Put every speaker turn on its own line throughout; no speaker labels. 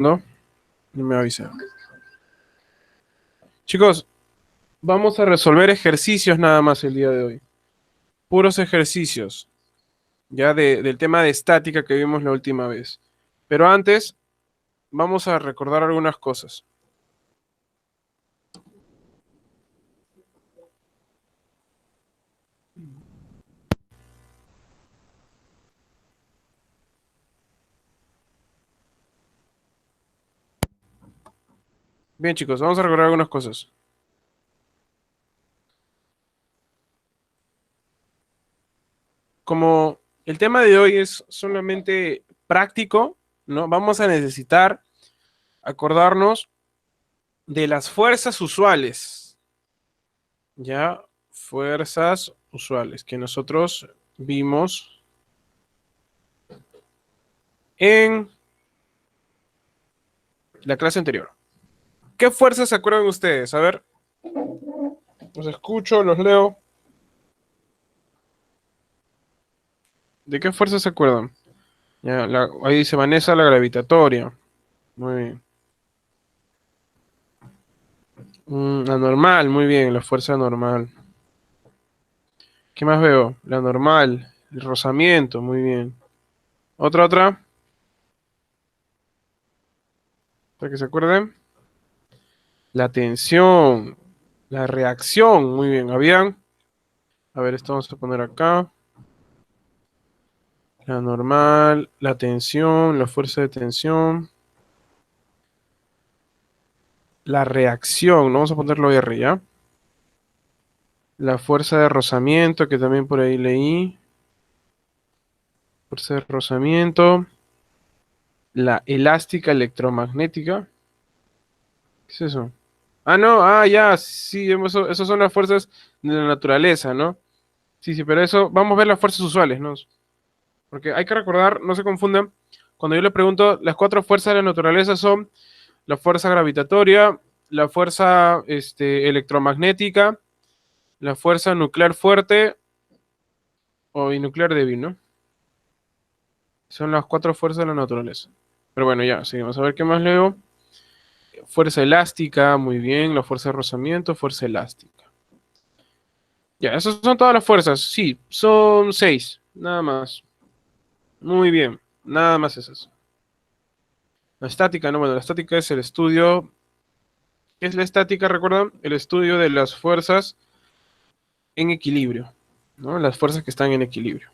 ¿No? No me avisa. Chicos, vamos a resolver ejercicios nada más el día de hoy. Puros ejercicios, ya del tema de estática que vimos la última vez. Pero antes, vamos a recordar algunas cosas. Bien, chicos, vamos a recordar algunas cosas. Como el tema de hoy es solamente práctico, ¿no? Vamos a necesitar acordarnos de las fuerzas usuales, ¿ya? Fuerzas usuales que nosotros vimos en la clase anterior. ¿Qué fuerzas se acuerdan ustedes? A ver, los escucho, los leo. ¿De qué fuerzas se acuerdan? Ya, ahí dice Vanessa, la gravitatoria. Muy bien. La normal, muy bien, la fuerza normal. ¿Qué más veo? La normal, el rozamiento, muy bien. Otra, para que se acuerden. La tensión, la reacción, muy bien. ¿Habían? A ver, esto vamos a poner acá. La normal, la tensión, la fuerza de tensión. La reacción, no vamos a ponerlo R, ¿ya? La fuerza de rozamiento, que también por ahí leí. Fuerza de rozamiento. La elástica electromagnética. ¿Qué es eso? Ah, no, ya, sí, eso son las fuerzas de la naturaleza, ¿no? Sí, sí, pero eso, vamos a ver las fuerzas usuales, ¿no? Porque hay que recordar, no se confundan, cuando yo le pregunto, las cuatro fuerzas de la naturaleza son la fuerza gravitatoria, la fuerza electromagnética, la fuerza nuclear fuerte o nuclear débil, ¿no? Son las cuatro fuerzas de la naturaleza. Pero bueno, ya, seguimos a ver qué más leo. Fuerza elástica, muy bien. La fuerza de rozamiento, fuerza elástica. Ya, esas son todas las fuerzas. Sí, son seis, nada más. Muy bien, nada más esas. La estática, no, bueno, la estática es el estudio. ¿Qué es la estática, recuerdan? El estudio de las fuerzas en equilibrio, ¿no? Las fuerzas que están en equilibrio.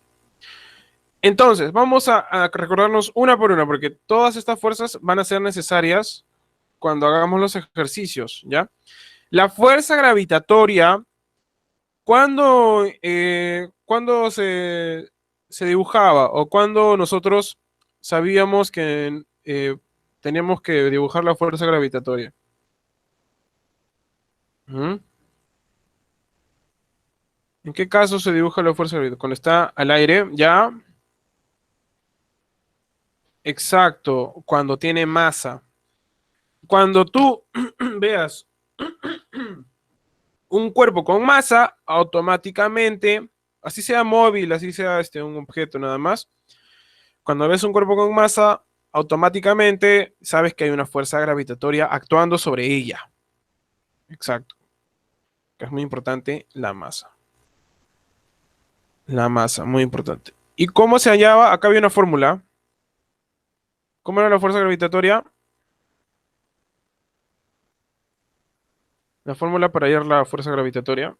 Entonces, vamos a recordarnos una por una, porque todas estas fuerzas van a ser necesarias cuando hagamos los ejercicios, ¿ya? La fuerza gravitatoria, ¿cuándo se dibujaba o cuándo nosotros sabíamos que teníamos que dibujar la fuerza gravitatoria? ¿Mm? ¿En qué caso se dibuja la fuerza gravitatoria? Cuando está al aire, ¿ya? Exacto, cuando tiene masa. Cuando tú veas un cuerpo con masa, automáticamente, así sea móvil, así sea un objeto nada más, cuando ves un cuerpo con masa, automáticamente sabes que hay una fuerza gravitatoria actuando sobre ella. Exacto, que es muy importante la masa. La masa, muy importante. ¿Y cómo se hallaba? Acá había una fórmula. ¿Cómo era la fuerza gravitatoria? La fórmula para hallar la fuerza gravitatoria.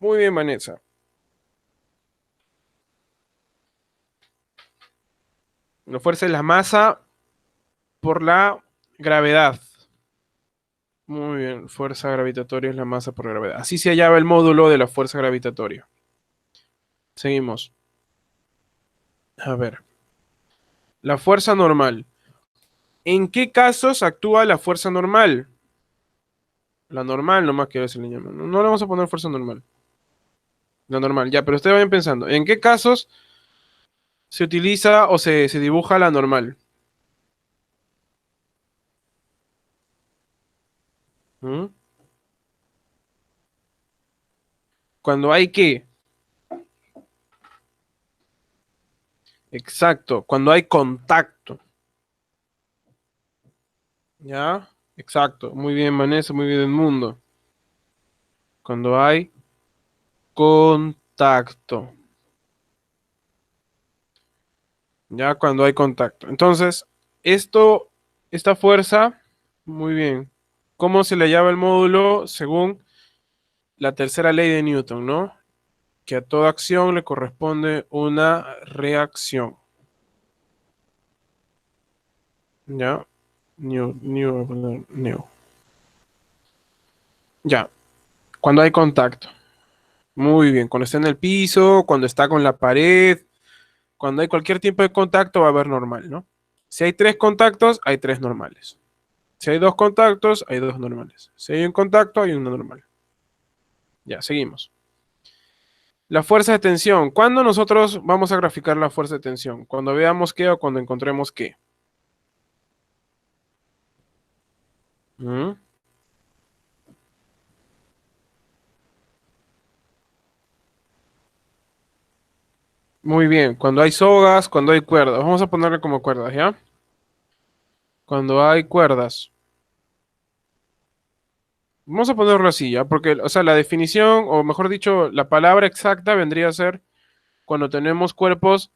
Muy bien, Vanessa. La fuerza es la masa por la gravedad. Muy bien, fuerza gravitatoria es la masa por gravedad. Así se hallaba el módulo de la fuerza gravitatoria. Seguimos. A ver, la fuerza normal. ¿En qué casos actúa la fuerza normal? La normal nomás que se le llama. No, no le vamos a poner fuerza normal. La normal, ya, pero ustedes vayan pensando. ¿En qué casos se utiliza o se dibuja la normal? ¿Mm? Cuando hay que Exacto, cuando hay contacto. ¿Ya? Exacto. Muy bien, Vanessa, muy bien, el mundo. Cuando hay contacto. ¿Ya? Cuando hay contacto. Entonces, esta fuerza, muy bien. ¿Cómo se le llama el módulo? Según la tercera ley de Newton, ¿no? Que a toda acción le corresponde una reacción. ¿Ya? Ya, cuando hay contacto. Muy bien, cuando está en el piso, cuando está con la pared, cuando hay cualquier tipo de contacto va a haber normal, ¿no? Si hay tres contactos, hay tres normales. Si hay dos contactos, hay dos normales. Si hay un contacto, hay una normal. Ya, seguimos. La fuerza de tensión. ¿Cuándo nosotros vamos a graficar la fuerza de tensión? Cuando veamos qué o cuando encontremos qué. ¿Mm? Muy bien, cuando hay sogas, cuando hay cuerdas. Vamos a ponerle como cuerdas, ¿ya? Cuando hay cuerdas. Vamos a ponerlo así, ¿ya? Porque, o sea, la definición, o mejor dicho, la palabra exacta vendría a ser cuando tenemos cuerpos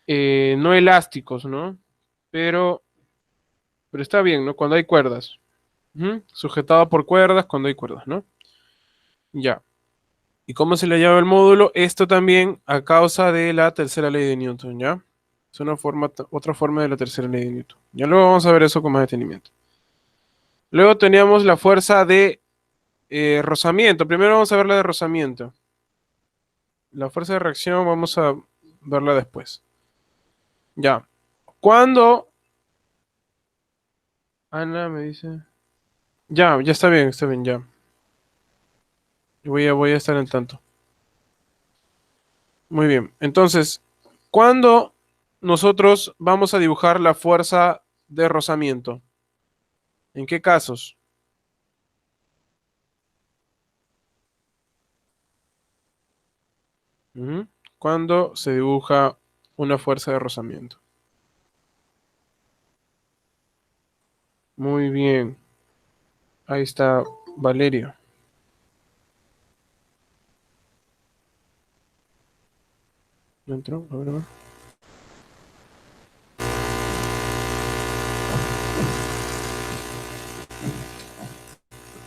no elásticos, ¿no? Pero, pero está bien, ¿no? Cuando hay cuerdas. Ujú. Sujetado por cuerdas, cuando hay cuerdas, ¿no? Ya. ¿Y cómo se le llama el módulo? Esto también a causa de la tercera ley de Newton, ¿ya? Es una forma, otra forma de la tercera ley de Newton. Ya luego vamos a ver eso con más detenimiento. Luego teníamos la fuerza de rozamiento. Primero vamos a ver la de rozamiento. La fuerza de reacción vamos a verla después. Ya. Cuando... Ana me dice... Ya, ya está bien, ya. Voy a estar en tanto. Muy bien. Entonces, ¿cuándo nosotros vamos a dibujar la fuerza de rozamiento? ¿En qué casos? Ujú. ¿Cuándo se dibuja una fuerza de rozamiento? Muy bien. Ahí está Valerio. ¿No entró? A ver, a ver.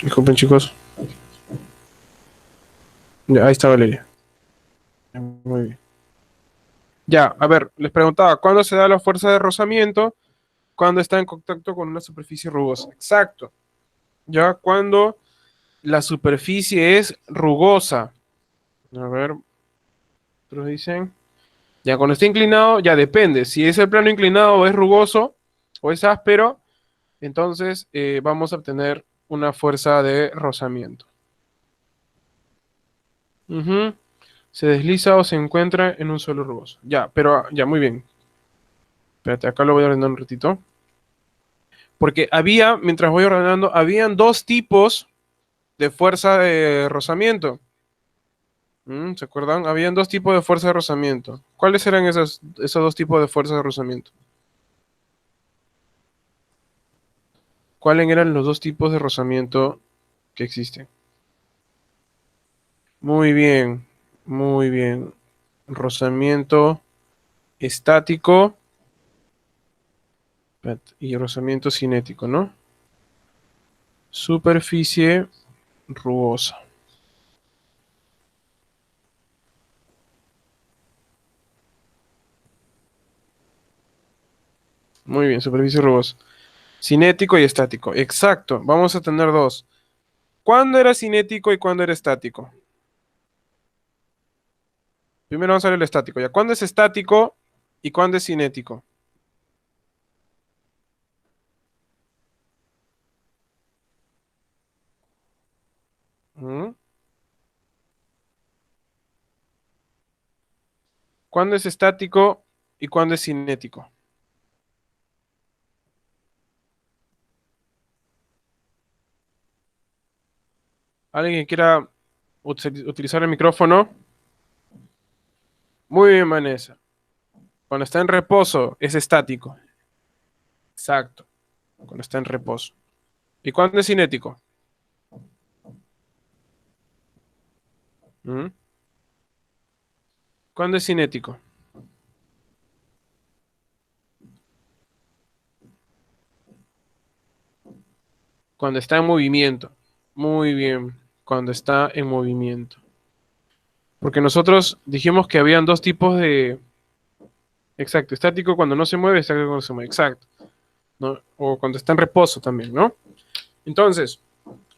Disculpen, chicos. Ya, ahí está Valeria. Muy bien. Ya, a ver, les preguntaba, ¿cuándo se da la fuerza de rozamiento? Cuando está en contacto con una superficie rugosa. Exacto. Ya, cuando la superficie es rugosa. A ver, otros dicen. Ya, cuando está inclinado, ya depende. Si es el plano inclinado o es rugoso o es áspero, entonces vamos a obtener una fuerza de rozamiento. Ujú. Se desliza o se encuentra en un suelo rugoso. Ya, pero ya, muy bien. Espérate, acá lo voy a ordenar un ratito. Porque había, mientras voy ordenando, habían dos tipos de fuerza de rozamiento. ¿Se acuerdan? Habían dos tipos de fuerza de rozamiento. ¿Cuáles eran esos dos tipos de fuerza de rozamiento? ¿Cuáles eran los dos tipos de rozamiento que existen? Muy bien, muy bien. Rozamiento estático y rozamiento cinético, ¿no? Superficie rugosa. Muy bien, superficie rugosa. Cinético y estático. Exacto. Vamos a tener dos. ¿Cuándo era cinético y cuándo era estático? Primero vamos a ver el estático. ¿Ya? ¿Cuándo es estático y cuándo es cinético? ¿Mm? ¿Cuándo es estático y cuándo es cinético? ¿Alguien que quiera utilizar el micrófono? Muy bien, Vanessa. Cuando está en reposo es estático. Exacto. Cuando está en reposo. ¿Y cuándo es cinético? ¿Mm? ¿Cuándo es cinético? Cuando está en movimiento. Muy bien. Cuando está en movimiento. Porque nosotros dijimos que habían dos tipos de... Exacto. Estático cuando no se mueve, estático cuando se mueve. Exacto. ¿No? O cuando está en reposo también, ¿no? Entonces,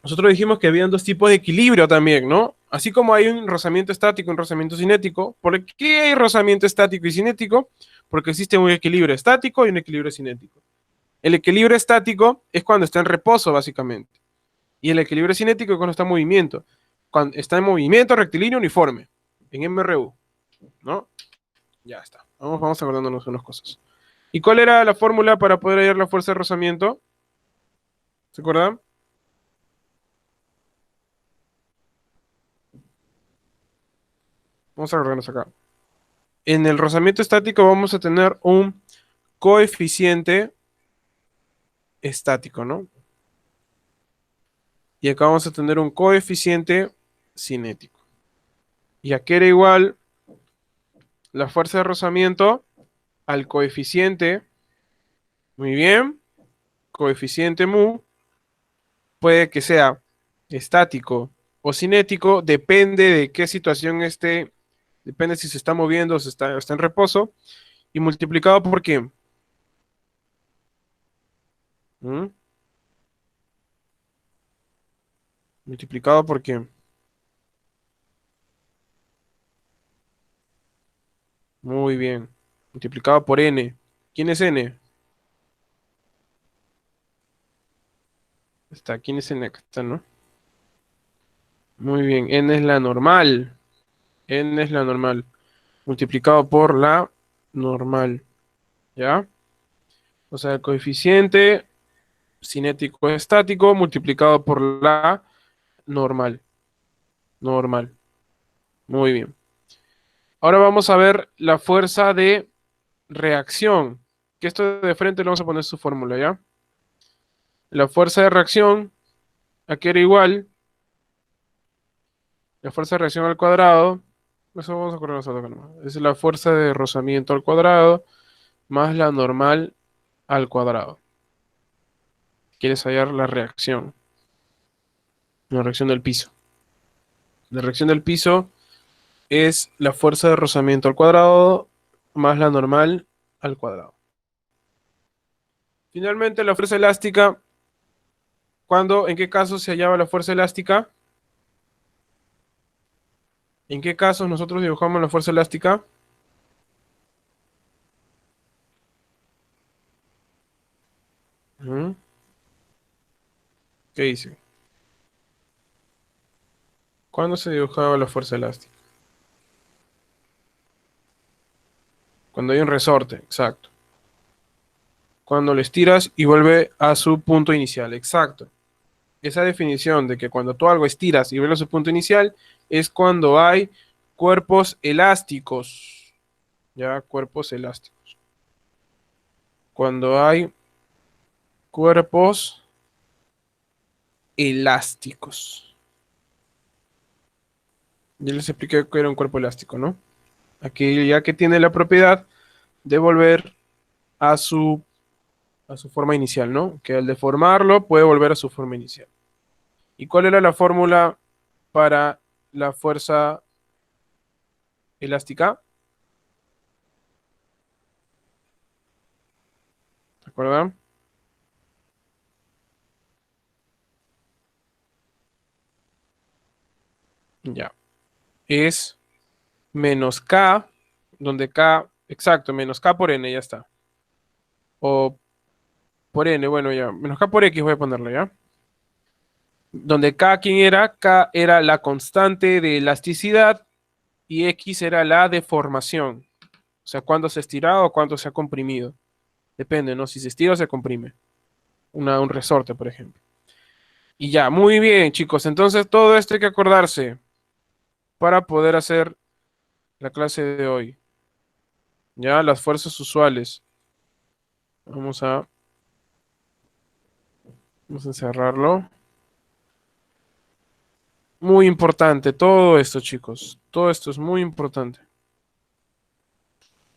nosotros dijimos que habían dos tipos de equilibrio también, ¿no? Así como hay un rozamiento estático y un rozamiento cinético. ¿Por qué hay rozamiento estático y cinético? Porque existe un equilibrio estático y un equilibrio cinético. El equilibrio estático es cuando está en reposo, básicamente. Y el equilibrio cinético es cuando está en movimiento. Cuando está en movimiento rectilíneo uniforme, en MRU, ¿no? Ya está. Vamos acordándonos unas cosas. ¿Y cuál era la fórmula para poder hallar la fuerza de rozamiento? ¿Se acuerdan? Vamos a acordarnos acá. En el rozamiento estático vamos a tener un coeficiente estático, ¿no? Y acá vamos a tener un coeficiente cinético. Y aquí era igual la fuerza de rozamiento al coeficiente, muy bien, coeficiente mu, puede que sea estático o cinético, depende de qué situación esté, depende si se está moviendo o está en reposo, y multiplicado por qué. ¿Mm? Multiplicado por qué. Muy bien. Multiplicado por n. ¿Quién es n? Está, ¿quién es n? Acá está, ¿no? Muy bien, n es la normal. N es la normal. Multiplicado por la normal. ¿Ya? O sea, el coeficiente cinético estático multiplicado por la normal. Normal. Muy bien. Ahora vamos a ver la fuerza de reacción. Que esto de frente le vamos a poner su fórmula, ¿ya? La fuerza de reacción, aquí era igual. La fuerza de reacción al cuadrado. Eso vamos a acordar nosotros acá nomás. Es la fuerza de rozamiento al cuadrado más la normal al cuadrado. Quieres hallar la reacción del piso. La reacción del piso es la fuerza de rozamiento al cuadrado más la normal al cuadrado. Finalmente, la fuerza elástica, ¿en qué caso se hallaba la fuerza elástica? ¿En qué casos nosotros dibujamos la fuerza elástica? Ujú. ¿Qué dice? ¿Cuándo se dibujaba la fuerza elástica? Cuando hay un resorte, exacto. Cuando lo estiras y vuelve a su punto inicial, exacto. Esa definición de que cuando tú algo estiras y vuelve a su punto inicial es cuando hay cuerpos elásticos. Ya, cuerpos elásticos. Cuando hay cuerpos elásticos. Ya les expliqué que era un cuerpo elástico, ¿no? Aquí ya que tiene la propiedad de volver a su forma inicial, ¿no? Que al deformarlo puede volver a su forma inicial. ¿Y cuál era la fórmula para la fuerza elástica? ¿Se acuerdan? Ya. Es menos K, donde K, exacto, menos K por N, ya está. O por N, bueno, ya. Menos K por X voy a ponerlo, ¿ya? Donde K, ¿quién era? K era la constante de elasticidad y X era la deformación. O sea, cuánto se ha estirado o cuánto se ha comprimido. Depende, ¿no? Si se estira o se comprime. Un resorte, por ejemplo. Y ya, muy bien, chicos. Entonces, todo esto hay que acordarse para poder hacer la clase de hoy. Ya, las fuerzas usuales. Vamos a, vamos a encerrarlo. Muy importante todo esto, chicos. Todo esto es muy importante.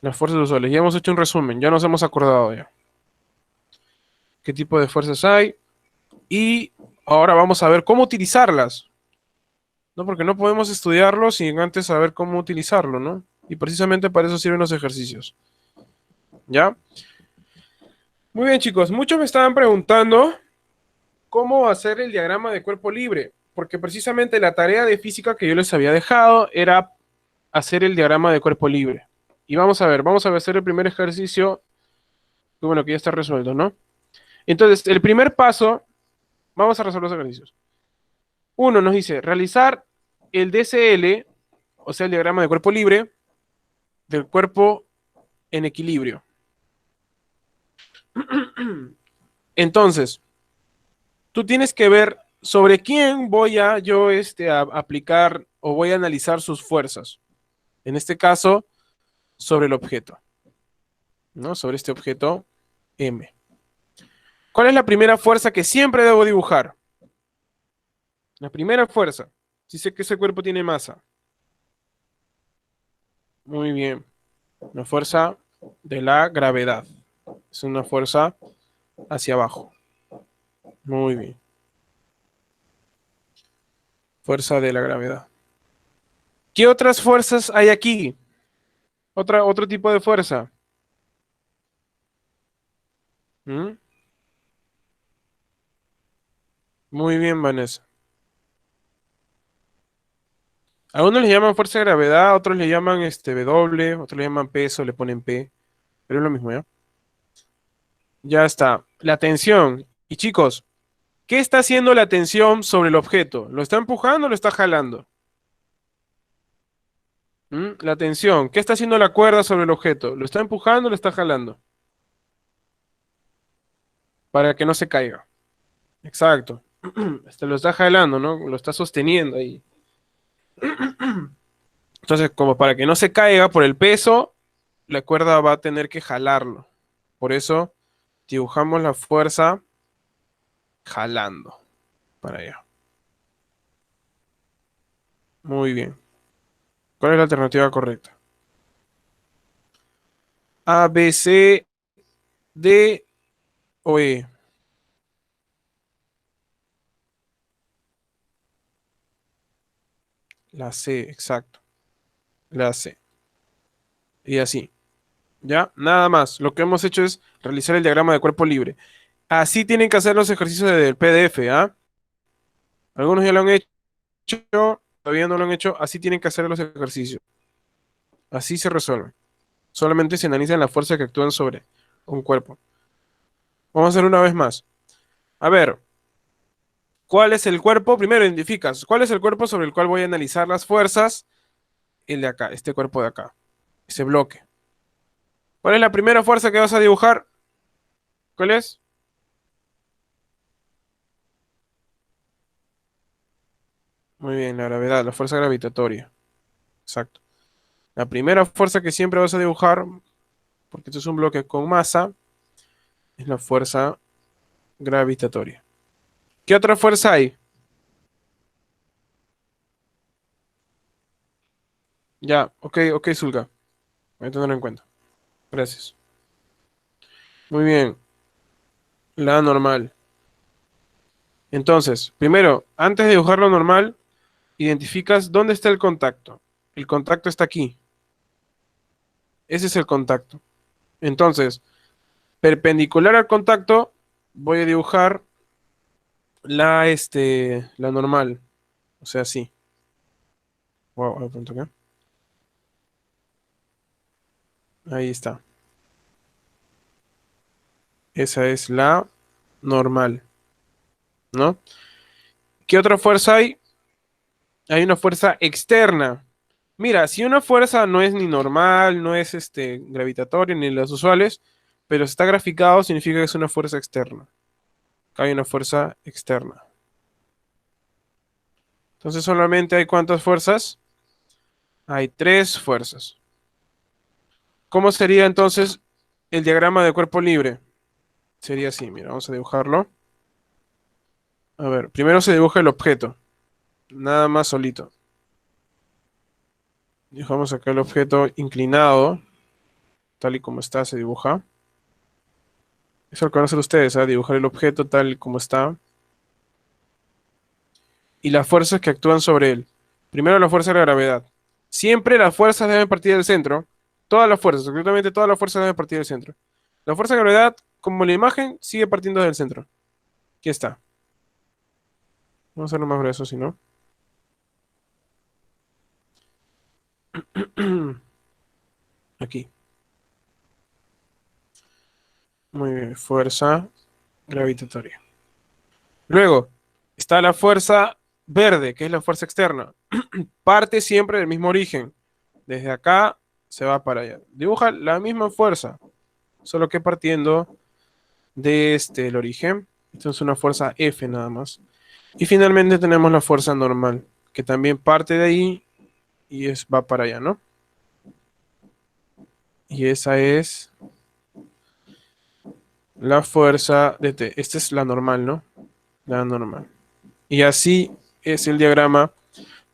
Las fuerzas usuales. Ya hemos hecho un resumen, ya nos hemos acordado ya. ¿Qué tipo de fuerzas hay? Y ahora vamos a ver cómo utilizarlas. ¿No? Porque no podemos estudiarlo sin antes saber cómo utilizarlo, ¿no? Y precisamente para eso sirven los ejercicios. ¿Ya? Muy bien, chicos. Muchos me estaban preguntando cómo hacer el diagrama de cuerpo libre. Porque precisamente la tarea de física que yo les había dejado era hacer el diagrama de cuerpo libre. Y vamos a hacer el primer ejercicio, que bueno, que ya está resuelto, ¿no? Entonces, el primer paso, vamos a resolver los ejercicios. Uno nos dice realizar el DCL, o sea, el diagrama de cuerpo libre, del cuerpo en equilibrio. Entonces, tú tienes que ver sobre quién voy a yo a aplicar o voy a analizar sus fuerzas. En este caso, sobre el objeto, ¿no? Sobre este objeto M. ¿Cuál es la primera fuerza que siempre debo dibujar? La primera fuerza. Si sé que ese cuerpo tiene masa. Muy bien. La fuerza de la gravedad. Es una fuerza hacia abajo. Muy bien. Fuerza de la gravedad. ¿Qué otras fuerzas hay aquí? Otro tipo de fuerza. ¿Mm? Muy bien, Vanessa. Algunos le llaman fuerza de gravedad, otros le llaman W, otros le llaman peso, le ponen P, pero es lo mismo, ¿ya? Ya está. La tensión. Y chicos, ¿qué está haciendo la tensión sobre el objeto? ¿Lo está empujando o lo está jalando? ¿Mm? La tensión. ¿Qué está haciendo la cuerda sobre el objeto? ¿Lo está empujando o lo está jalando? Para que no se caiga. Exacto. Lo está jalando, ¿no? Lo está sosteniendo ahí. Entonces, como para que no se caiga por el peso, la cuerda va a tener que jalarlo. Por eso dibujamos la fuerza jalando para allá. Muy bien. ¿Cuál es la alternativa correcta? A, B, C, D o E. La C, exacto. La C. Y así. ¿Ya? Nada más. Lo que hemos hecho es realizar el diagrama de cuerpo libre. Así tienen que hacer los ejercicios del PDF, ¿ah? Algunos ya lo han hecho, todavía no lo han hecho. Así tienen que hacer los ejercicios. Así se resuelve. Solamente se analizan las fuerzas que actúan sobre un cuerpo. Vamos a hacer una vez más. A ver, ¿cuál es el cuerpo? Primero identificas, ¿cuál es el cuerpo sobre el cual voy a analizar las fuerzas? El de acá, este cuerpo de acá, ese bloque. ¿Cuál es la primera fuerza que vas a dibujar? ¿Cuál es? Muy bien, la gravedad, la fuerza gravitatoria. Exacto. La primera fuerza que siempre vas a dibujar, porque esto es un bloque con masa, es la fuerza gravitatoria. ¿Qué otra fuerza hay? Ya, ok, Zulka. Voy a tenerlo en cuenta. Gracias. Muy bien, la normal. Entonces, primero, antes de dibujar lo normal, identificas dónde está el contacto. El contacto está aquí. Ese es el contacto. Entonces, perpendicular al contacto, voy a dibujar la normal. O sea, así. Wow, de pronto acá. Ahí está. Esa es la normal, ¿no? ¿Qué otra fuerza hay? Hay una fuerza externa. Mira, si una fuerza no es ni normal, no es gravitatoria, ni las usuales, pero está graficado, significa que es una fuerza externa. Acá hay una fuerza externa. Entonces solamente hay ¿cuántas fuerzas? Hay tres fuerzas. ¿Cómo sería entonces el diagrama de cuerpo libre? Sería así, mira, vamos a dibujarlo. A ver, primero se dibuja el objeto, nada más solito. Dejamos acá el objeto inclinado, tal y como está, se dibuja. Eso es lo que van a hacer ustedes, ¿ah? Dibujar el objeto tal y como está. Y las fuerzas que actúan sobre él. Primero la fuerza de la gravedad. Siempre las fuerzas deben partir del centro. Todas las fuerzas, absolutamente todas las fuerzas deben partir del centro. La fuerza de gravedad, como la imagen, sigue partiendo del centro. Aquí está. Vamos a hacerlo más grueso, si no. Aquí. Muy bien. Fuerza gravitatoria. Luego, está la fuerza verde, que es la fuerza externa. Parte siempre del mismo origen. Desde acá se va para allá. Dibuja la misma fuerza, solo que partiendo de el origen. Esto es una fuerza F nada más. Y finalmente tenemos la fuerza normal, que también parte de ahí y va para allá, ¿no? Y esa es la fuerza de T. Esta es la normal, ¿no? La normal. Y así es el diagrama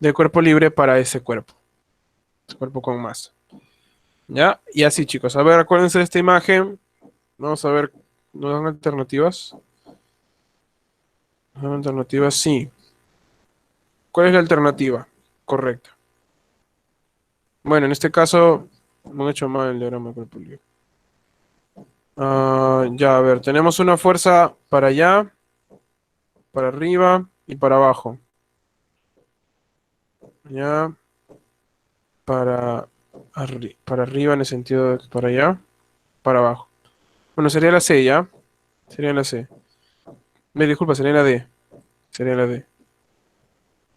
del cuerpo libre para ese cuerpo. Cuerpo con masa. ¿Ya? Y así, chicos. A ver, acuérdense de esta imagen. Vamos a ver, ¿nos dan alternativas? ¿Nos dan alternativas? Sí. ¿Cuál es la alternativa? Correcta. Bueno, en este caso, no han hecho mal el diagrama de cuerpo libre. Ya, a ver, tenemos una fuerza para allá, para arriba y para abajo. Ya, para arriba en el sentido de para allá, para abajo. Bueno, sería la C, ¿ya? Sería la C. Me disculpa, sería la D. Sería la D.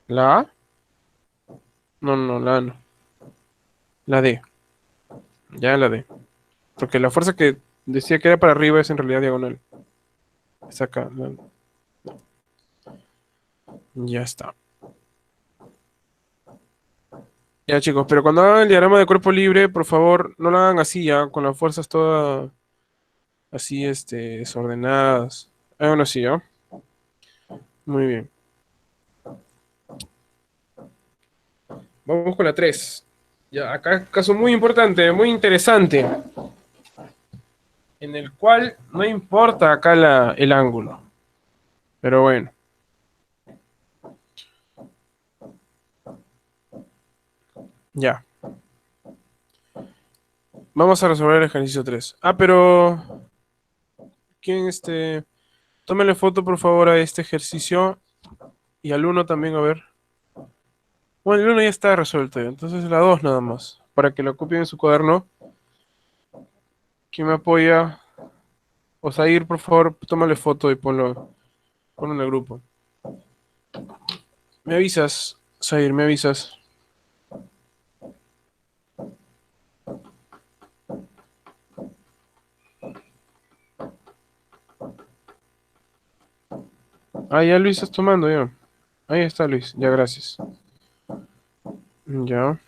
¿La A? No, no, la A no. La D. Ya la D. Porque la fuerza que decía que era para arriba es en realidad diagonal. Es acá. Ya está. Ya chicos, pero cuando hagan el diagrama de cuerpo libre, por favor, no lo hagan así ya, con las fuerzas todas así, desordenadas. Háganlo así, ¿ya? Muy bien. Vamos con la 3. Ya, acá caso muy importante, muy interesante, en el cual no importa acá el ángulo. Pero bueno, ya. Vamos a resolver el ejercicio 3. Ah, pero ¿quién tómenle foto por favor a este ejercicio y al uno también, a ver. Bueno, el uno ya está resuelto, ya, entonces la 2 nada más, para que lo copien en su cuaderno. ¿Quién me apoya? Osair, por favor, tómale foto y ponlo en el grupo. Me avisas, Osair, me avisas. Ah, ya Luis estás tomando, ya. Ahí está Luis, ya gracias. Ya,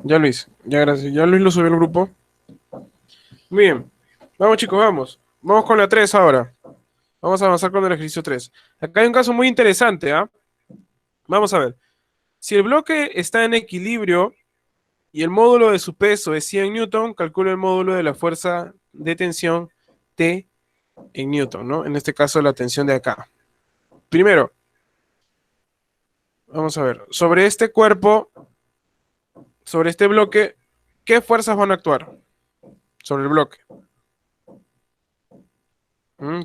ya Luis, ya gracias. Ya Luis lo subió al grupo. Muy bien. Vamos chicos, vamos. Vamos con la 3 ahora. Vamos a avanzar con el ejercicio 3. Acá hay un caso muy interesante, ¿ah? Vamos a ver. Si el bloque está en equilibrio y el módulo de su peso es 100 newton, calcula el módulo de la fuerza de tensión T en newton, ¿no? En este caso la tensión de acá. Primero, vamos a ver. Sobre este cuerpo, sobre este bloque, ¿qué fuerzas van a actuar sobre el bloque?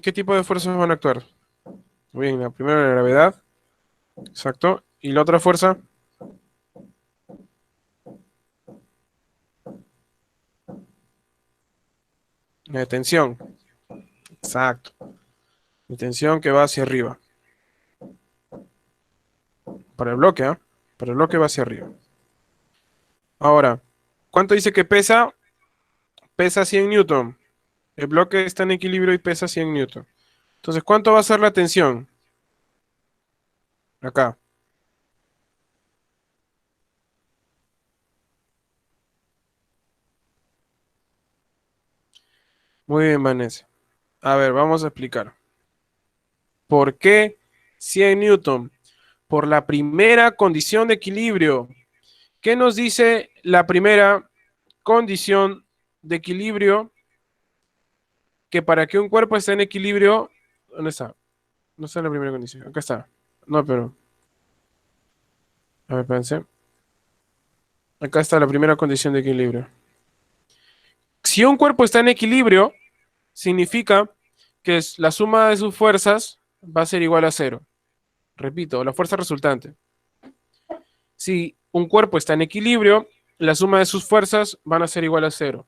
¿Qué tipo de fuerzas van a actuar? Muy bien, la primera la gravedad, exacto. Y la otra fuerza, la de tensión, exacto. La tensión que va hacia arriba. Para el bloque, ¿ah? Para el bloque va hacia arriba. Ahora, ¿cuánto dice que pesa? Pesa 100 newton. El bloque está en equilibrio y pesa 100 newton. Entonces, ¿cuánto va a ser la tensión? Acá. Muy bien, Vanessa. A ver, vamos a explicar. ¿Por qué 100 Newton? Por la primera condición de equilibrio. ¿Qué nos dice la primera condición de equilibrio? Que para que un cuerpo esté en equilibrio, ¿dónde está? No está en la primera condición. Acá está. No, pero, a ver, pensé. Acá está la primera condición de equilibrio. Si un cuerpo está en equilibrio, significa que la suma de sus fuerzas va a ser igual a cero. Repito, la fuerza resultante. Si un cuerpo está en equilibrio, la suma de sus fuerzas van a ser igual a cero.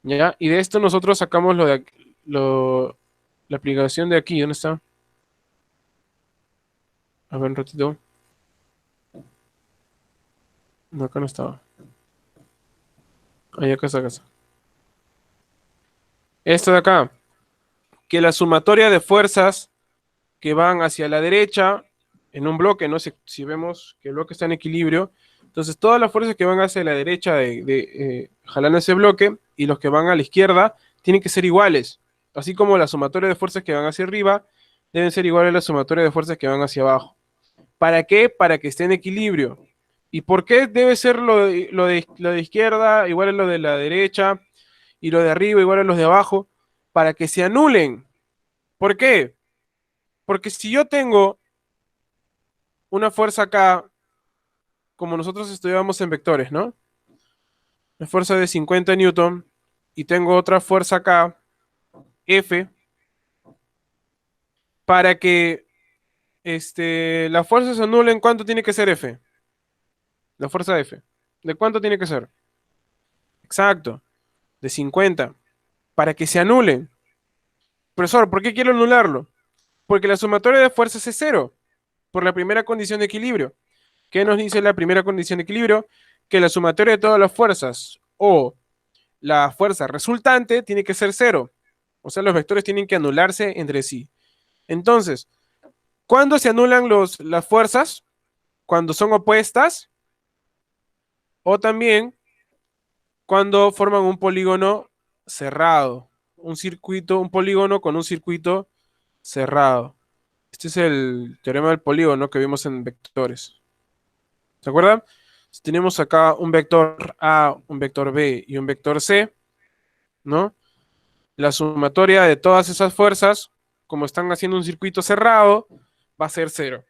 ¿Ya? Y de esto nosotros sacamos la aplicación de aquí. ¿Dónde está? A ver, un ratito. No, acá no estaba. Ahí, acá está, acá está. Esto de acá, que la sumatoria de fuerzas que van hacia la derecha en un bloque, no sé si vemos que el bloque está en equilibrio, entonces todas las fuerzas que van hacia la derecha jalando ese bloque y los que van a la izquierda tienen que ser iguales, así como la sumatoria de fuerzas que van hacia arriba deben ser iguales a la sumatoria de fuerzas que van hacia abajo. ¿Para qué? Para que esté en equilibrio. ¿Y por qué debe ser lo de izquierda igual a lo de la derecha y lo de arriba igual a los de abajo? Para que se anulen. ¿Por qué? Porque si yo tengo una fuerza acá, como nosotros estudiamos en vectores, ¿no? La fuerza de 50 newton y tengo otra fuerza acá, F, para que la fuerza se anule, ¿en cuánto tiene que ser F? La fuerza F. ¿De cuánto tiene que ser? Exacto, de 50. Para que se anule. Profesor, ¿por qué quiero anularlo? Porque la sumatoria de fuerzas es cero, por la primera condición de equilibrio. ¿Qué nos dice la primera condición de equilibrio? Que la sumatoria de todas las fuerzas o la fuerza resultante tiene que ser cero. O sea, los vectores tienen que anularse entre sí. Entonces, ¿cuándo se anulan las fuerzas? Cuando son opuestas o también cuando forman un polígono cerrado. Un circuito, un polígono con un circuito cerrado. Este es el teorema del polígono que vimos en vectores. ¿Se acuerdan? Si tenemos acá un vector A, un vector B y un vector C, ¿no? La sumatoria de todas esas fuerzas, como están haciendo un circuito cerrado, va a ser cero.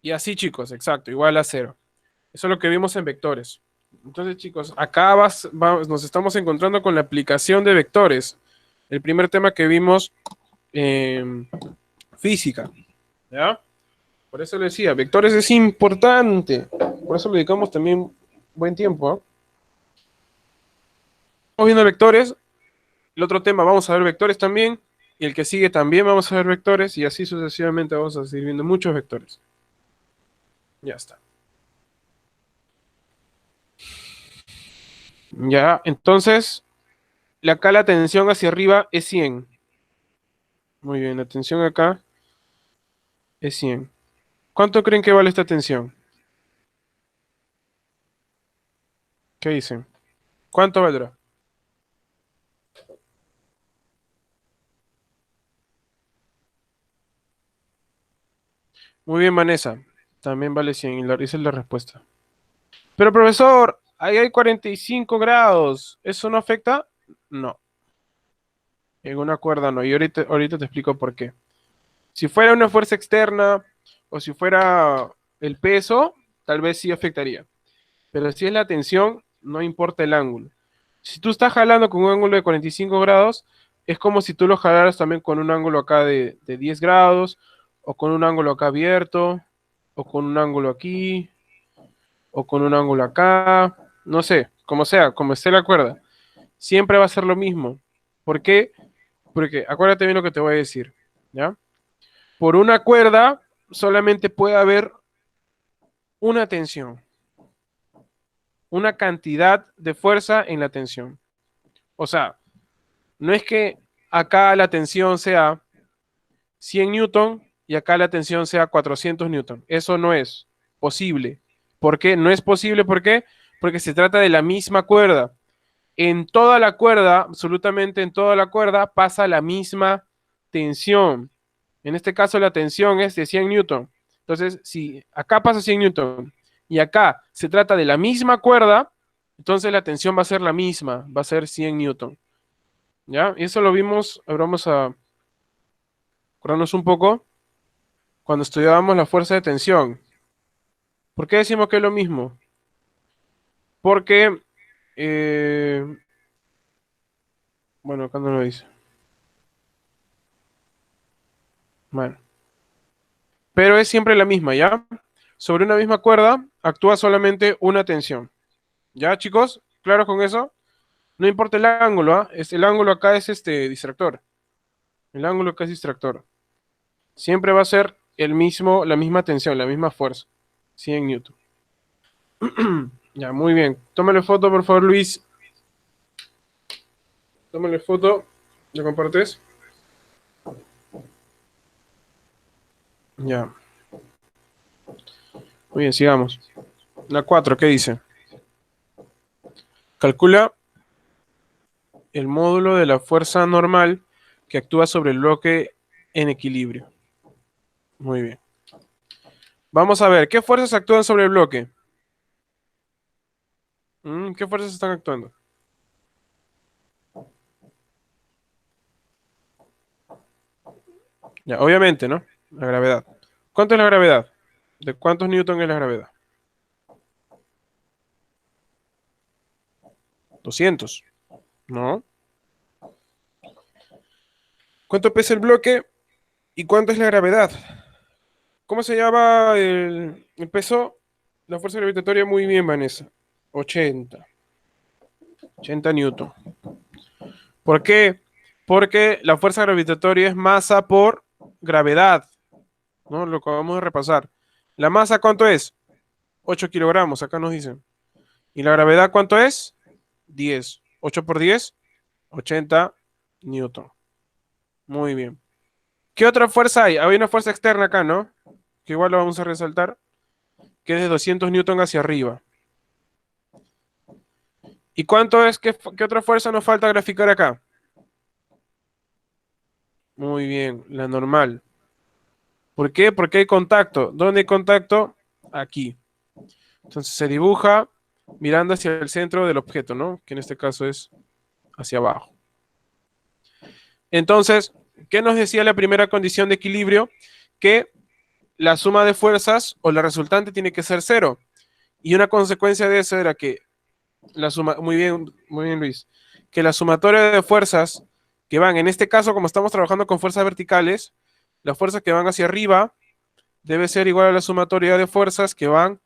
Y así, chicos, exacto, igual a cero. Eso es lo que vimos en vectores. Entonces, chicos, acá nos estamos encontrando con la aplicación de vectores. El primer tema que vimos en física. ¿Ya? Por eso le decía, vectores es importante. Por eso le dedicamos también buen tiempo. ¿Eh? Estamos viendo vectores. El otro tema, vamos a ver vectores también. Y el que sigue también vamos a ver vectores. Y así sucesivamente vamos a seguir viendo muchos vectores. Ya está. Ya, entonces, acá la tensión hacia arriba es 100. Muy bien, la tensión acá es 100. ¿Cuánto creen que vale esta tensión? ¿Qué dicen? ¿Cuánto valdrá? Muy bien, Vanessa. También vale 100 y esa es la respuesta. Pero profesor, ahí hay 45 grados. ¿Eso no afecta? No. En una cuerda no. Y ahorita te explico por qué. Si fuera una fuerza externa o si fuera el peso, tal vez sí afectaría. Pero si es la tensión, no importa el ángulo. Si tú estás jalando con un ángulo de 45 grados, es como si tú lo jalaras también con un ángulo acá de 10 grados, o con un ángulo acá abierto, o con un ángulo aquí, o con un ángulo acá, no sé, como sea, como esté la cuerda. Siempre va a ser lo mismo. ¿Por qué? Porque acuérdate bien lo que te voy a decir, ¿ya? Por una cuerda solamente puede haber una tensión, una cantidad de fuerza en la tensión. O sea, no es que acá la tensión sea 100 newton y acá la tensión sea 400 newton. Eso no es posible. ¿Por qué? No es posible, ¿por qué? Porque se trata de la misma cuerda. en toda la cuerda, absolutamente en toda la cuerda, pasa la misma tensión. En este caso la tensión es de 100 newton. Entonces, si acá pasa 100 newton y acá se trata de la misma cuerda, entonces la tensión va a ser la misma, va a ser 100 newton. ¿Ya? Y eso lo vimos, ahora vamos a acordarnos un poco, cuando estudiábamos la fuerza de tensión. ¿Por qué decimos que es lo mismo? Porque, eh, bueno, acá no lo dice. Bueno, pero es siempre la misma, ¿ya? Sobre una misma cuerda actúa solamente una tensión. ¿Ya, chicos? ¿Claros con eso? No importa el ángulo, ¿ah? El ángulo acá es este distractor. El ángulo acá es distractor. Siempre va a ser el mismo, la misma tensión, la misma fuerza. 100 newton. Ya, muy bien. Tómale foto, por favor, Luis. Tómale foto. ¿Lo compartes? Ya. Muy bien, sigamos. La 4, ¿qué dice? Calcula el módulo de la fuerza normal que actúa sobre el bloque en equilibrio. Muy bien. Vamos a ver, ¿qué fuerzas actúan sobre el bloque? ¿Qué fuerzas están actuando? Ya, obviamente, ¿no? La gravedad. ¿Cuánto es la gravedad? ¿De cuántos newton es la gravedad? 200. ¿No? ¿Cuánto pesa el bloque y cuánto es la gravedad? ¿Cómo se llama el peso? La fuerza gravitatoria, muy bien, Vanessa. 80. 80 newton. ¿Por qué? Porque la fuerza gravitatoria es masa por gravedad, ¿no? Lo que vamos a repasar. ¿La masa cuánto es? 8 kilogramos, acá nos dicen. ¿Y la gravedad cuánto es? 10. 8 por 10, 80 newton. Muy bien. ¿Qué otra fuerza hay? Hay una fuerza externa acá, ¿no? Que igual lo vamos a resaltar, que es de 200 newton hacia arriba. ¿Y cuánto es? ¿Qué otra fuerza nos falta graficar acá? Muy bien, la normal. ¿Por qué? Porque hay contacto. ¿Dónde hay contacto? Aquí. Entonces se dibuja mirando hacia el centro del objeto, ¿no? Que en este caso es hacia abajo. Entonces, ¿qué nos decía la primera condición de equilibrio? Que la suma de fuerzas o la resultante tiene que ser cero. Y una consecuencia de eso era que la suma, muy bien Luis, que la sumatoria de fuerzas que van, en este caso, como estamos trabajando con fuerzas verticales, las fuerzas que van hacia arriba debe ser igual a la sumatoria de fuerzas que van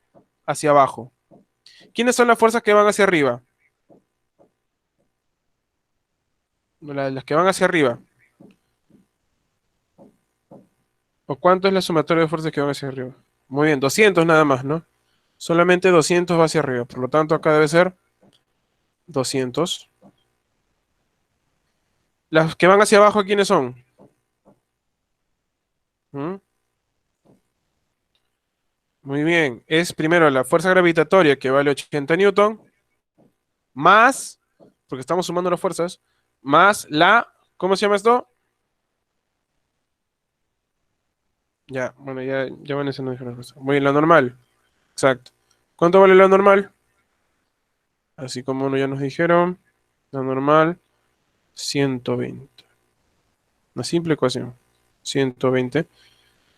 hacia abajo. ¿Quiénes son las fuerzas que van hacia arriba? Las que van hacia arriba. ¿O cuánto es la sumatoria de fuerzas que van hacia arriba? Muy bien, 200 nada más, ¿no? Solamente 200 va hacia arriba. Por lo tanto, acá debe ser 200. Las que van hacia abajo, ¿quiénes son? ¿Mm? Muy bien. Es primero la fuerza gravitatoria que vale 80 newton, más, porque estamos sumando las fuerzas, más la, ¿cómo se llama esto? Ya, bueno, ya van a ser las cosas. Muy bien, la normal. Exacto. ¿Cuánto vale la normal? Así como ya nos dijeron, la normal, 120. Una simple ecuación. 120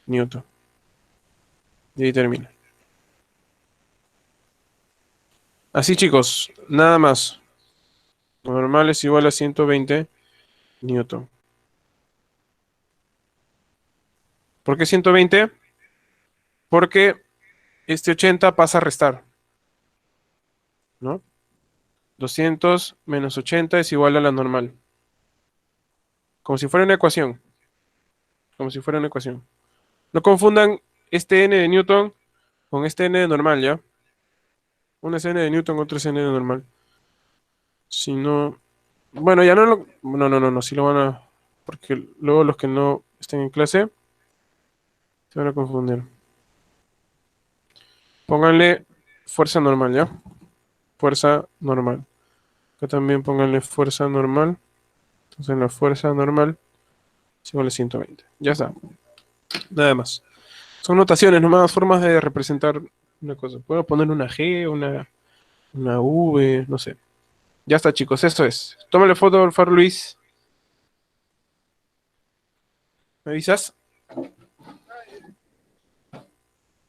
newton. Y ahí termina. Así, chicos, nada más. Lo normal es igual a 120 newton. ¿Por qué 120? Porque este 80 pasa a restar, ¿no? 200 menos 80 es igual a la normal. Como si fuera una ecuación. Como si fuera una ecuación. No confundan este n de Newton con este n de normal, ¿ya? Uno es n de Newton, otro es n de normal. Si no... Bueno, ya no lo... No, no, no, no, sí lo van a... Porque luego los que no estén en clase se van a confundir. Pónganle fuerza normal, ¿ya? Fuerza normal. Acá también pónganle fuerza normal. Entonces la fuerza normal es igual a 120. Ya está. Nada más. Son notaciones, nomás formas de representar una cosa. Puedo poner una G, una V, no sé. Ya está, chicos, eso es. Tómale foto, por favor, Luis. ¿Me avisas?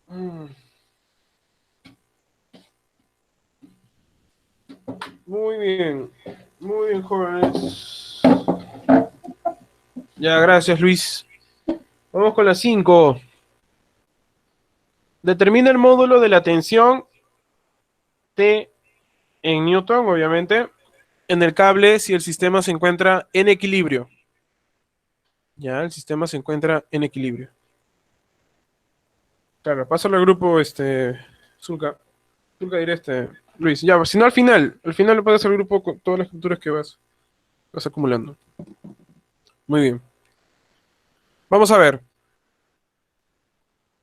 Mm, Muy bien. Muy bien, jóvenes. Ya, gracias, Luis. Vamos con la 5. Determina el módulo de la tensión T en Newton, obviamente, en el cable si el sistema se encuentra en equilibrio. Ya, el sistema se encuentra en equilibrio. Claro, pásalo al grupo, Zulka. Zulka diré Luis. Ya, si no al final le pasas al grupo con todas las capturas que vas acumulando. Muy bien. Vamos a ver.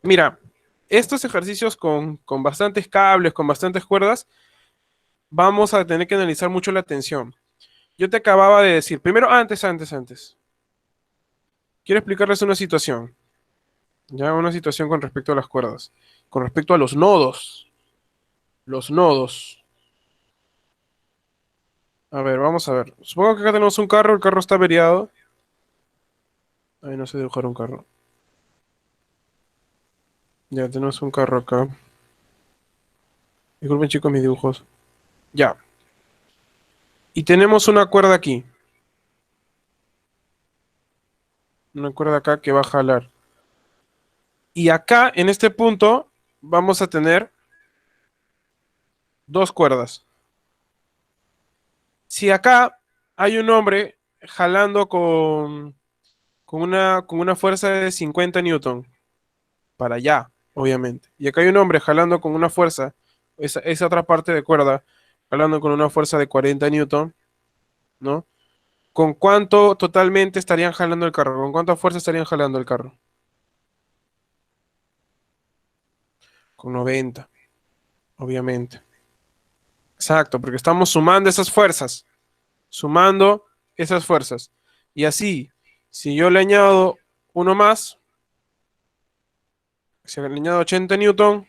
Mira, estos ejercicios con bastantes cables, con bastantes cuerdas, vamos a tener que analizar mucho la tensión. Yo te acababa de decir, primero, antes. Quiero explicarles una situación. Ya, una situación con respecto a las cuerdas. Con respecto a los nodos. Los nodos. A ver, vamos a ver. Supongo que acá tenemos un carro, el carro está averiado. Ay, no sé dibujar un carro. Ya, tenemos un carro acá. Disculpen, chicos, mis dibujos. Ya. Y tenemos una cuerda aquí. Una cuerda acá que va a jalar. Y acá, en este punto, vamos a tener dos cuerdas. Si acá hay un hombre jalando con una fuerza de 50 newton, para allá, obviamente. Y acá hay un hombre jalando con una fuerza, esa otra parte de cuerda, jalando con una fuerza de 40 newton, ¿no? ¿Con cuánto totalmente estarían jalando el carro? ¿Con cuánta fuerza estarían jalando el carro? Con 90, obviamente. Exacto, porque estamos sumando esas fuerzas. Y así, si yo le añado uno más, si le añado 80 newton,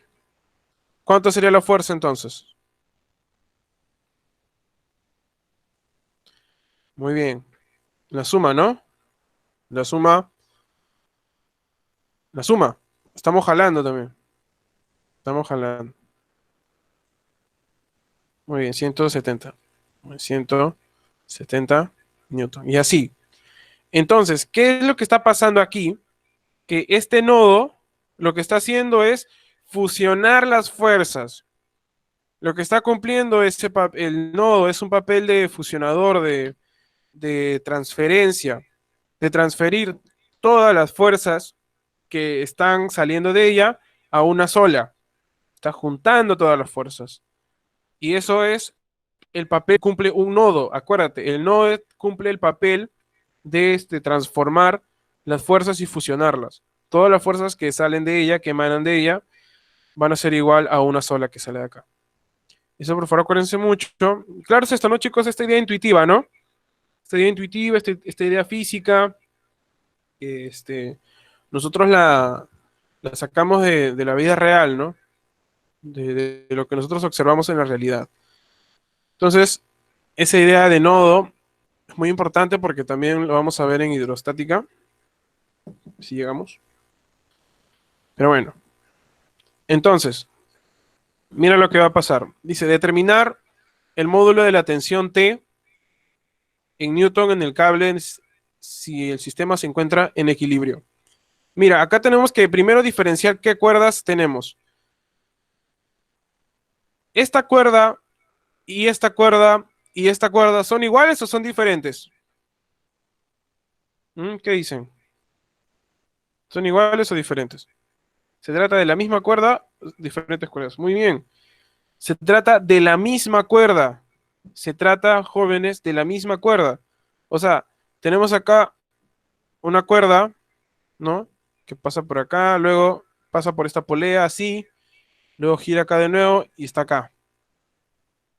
¿cuánto sería la fuerza entonces? Muy bien. La suma, ¿no? La suma, la suma. Estamos jalando también. Estamos jalando. Muy bien, 170. 170 newton. Y así. Entonces, ¿qué es lo que está pasando aquí? Que este nodo lo que está haciendo es fusionar las fuerzas. Lo que está cumpliendo el nodo es un papel de fusionador, de transferencia, de transferir todas las fuerzas que están saliendo de ella a una sola. Está juntando todas las fuerzas. Y eso es el papel que cumple un nodo. Acuérdate, el nodo cumple el papel de transformar las fuerzas y fusionarlas. Todas las fuerzas que salen de ella, que emanan de ella, van a ser igual a una sola que sale de acá. Eso por favor acuérdense mucho. Claro es esto, ¿no, chicos? Esta idea intuitiva, ¿no? Esta idea intuitiva, esta idea física, este, nosotros la sacamos de la vida real, ¿no? De lo que nosotros observamos en la realidad. Entonces, esa idea de nodo es muy importante porque también lo vamos a ver en hidrostática, si llegamos. Pero bueno, entonces, mira lo que va a pasar. Dice, determinar el módulo de la tensión T en Newton en el cable si el sistema se encuentra en equilibrio. Mira, acá tenemos que primero diferenciar qué cuerdas tenemos. Esta cuerda y esta cuerda y esta cuerda, ¿son iguales o son diferentes? ¿Qué dicen? ¿Son iguales o diferentes? Se trata de la misma cuerda, diferentes cuerdas. Muy bien. Se trata de la misma cuerda. Se trata, jóvenes, de la misma cuerda. O sea, tenemos acá una cuerda, ¿no? Que pasa por acá, luego pasa por esta polea así, luego gira acá de nuevo y está acá.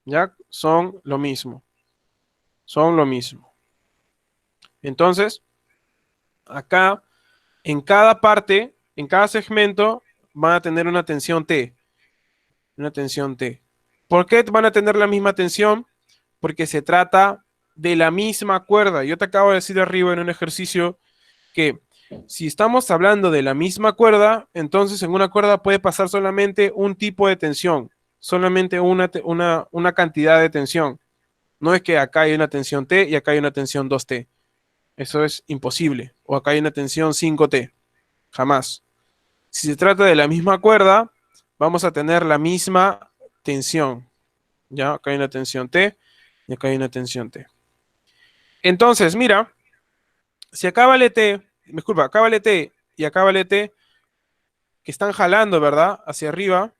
¿Ya? Son lo mismo. Son lo mismo. Entonces, acá, en cada parte, en cada segmento, van a tener una tensión T. Una tensión T. ¿Por qué van a tener la misma tensión? Porque se trata de la misma cuerda. Yo te acabo de decir arriba en un ejercicio que si estamos hablando de la misma cuerda, entonces en una cuerda puede pasar solamente un tipo de tensión, solamente una cantidad de tensión. No es que acá hay una tensión T y acá hay una tensión 2T. Eso es imposible. O acá hay una tensión 5T. Jamás. Si se trata de la misma cuerda, vamos a tener la misma tensión. Ya, acá hay una tensión T y acá hay una tensión T. Entonces, mira, si acá vale T, disculpa, acá vale T y acá vale T, que están jalando, ¿verdad? Hacia arriba,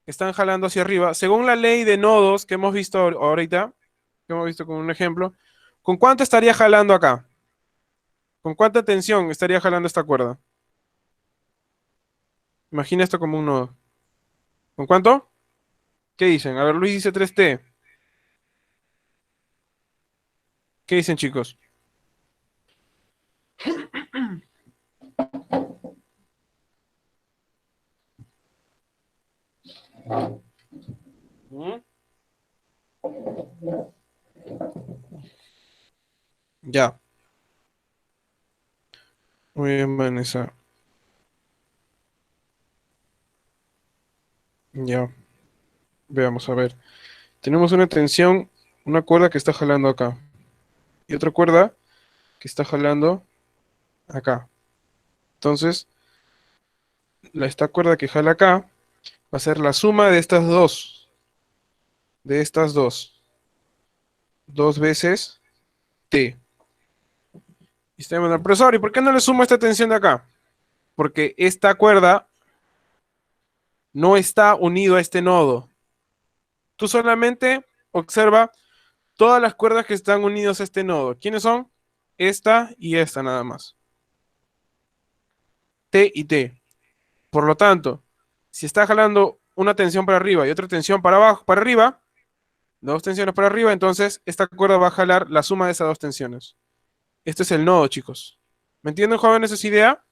están jalando hacia arriba. Según la ley de nodos que hemos visto ahorita, que hemos visto con un ejemplo, ¿con cuánto estaría jalando acá? ¿Con cuánta tensión estaría jalando esta cuerda? Imagina esto como un nodo. ¿Con cuánto? ¿Qué dicen? A ver, Luis dice 3T. ¿Qué dicen, chicos? ¿Mm? Ya. Muy bien, Vanessa. Ya. Veamos, a ver. Tenemos una tensión, una cuerda que está jalando acá. Y otra cuerda que está jalando acá. Entonces, esta cuerda que jala acá va a ser la suma de estas dos. De estas dos. Dos veces T. Y está llamando al profesor, ¿y por qué no le sumo esta tensión de acá? Porque esta cuerda no está unido a este nodo. Tú solamente observa todas las cuerdas que están unidas a este nodo. ¿Quiénes son? Esta y esta nada más. T y T. Por lo tanto, si está jalando una tensión para arriba y otra tensión para abajo, para arriba, dos tensiones para arriba, entonces esta cuerda va a jalar la suma de esas dos tensiones. Este es el nodo, chicos. ¿Me entienden, jóvenes, esa idea?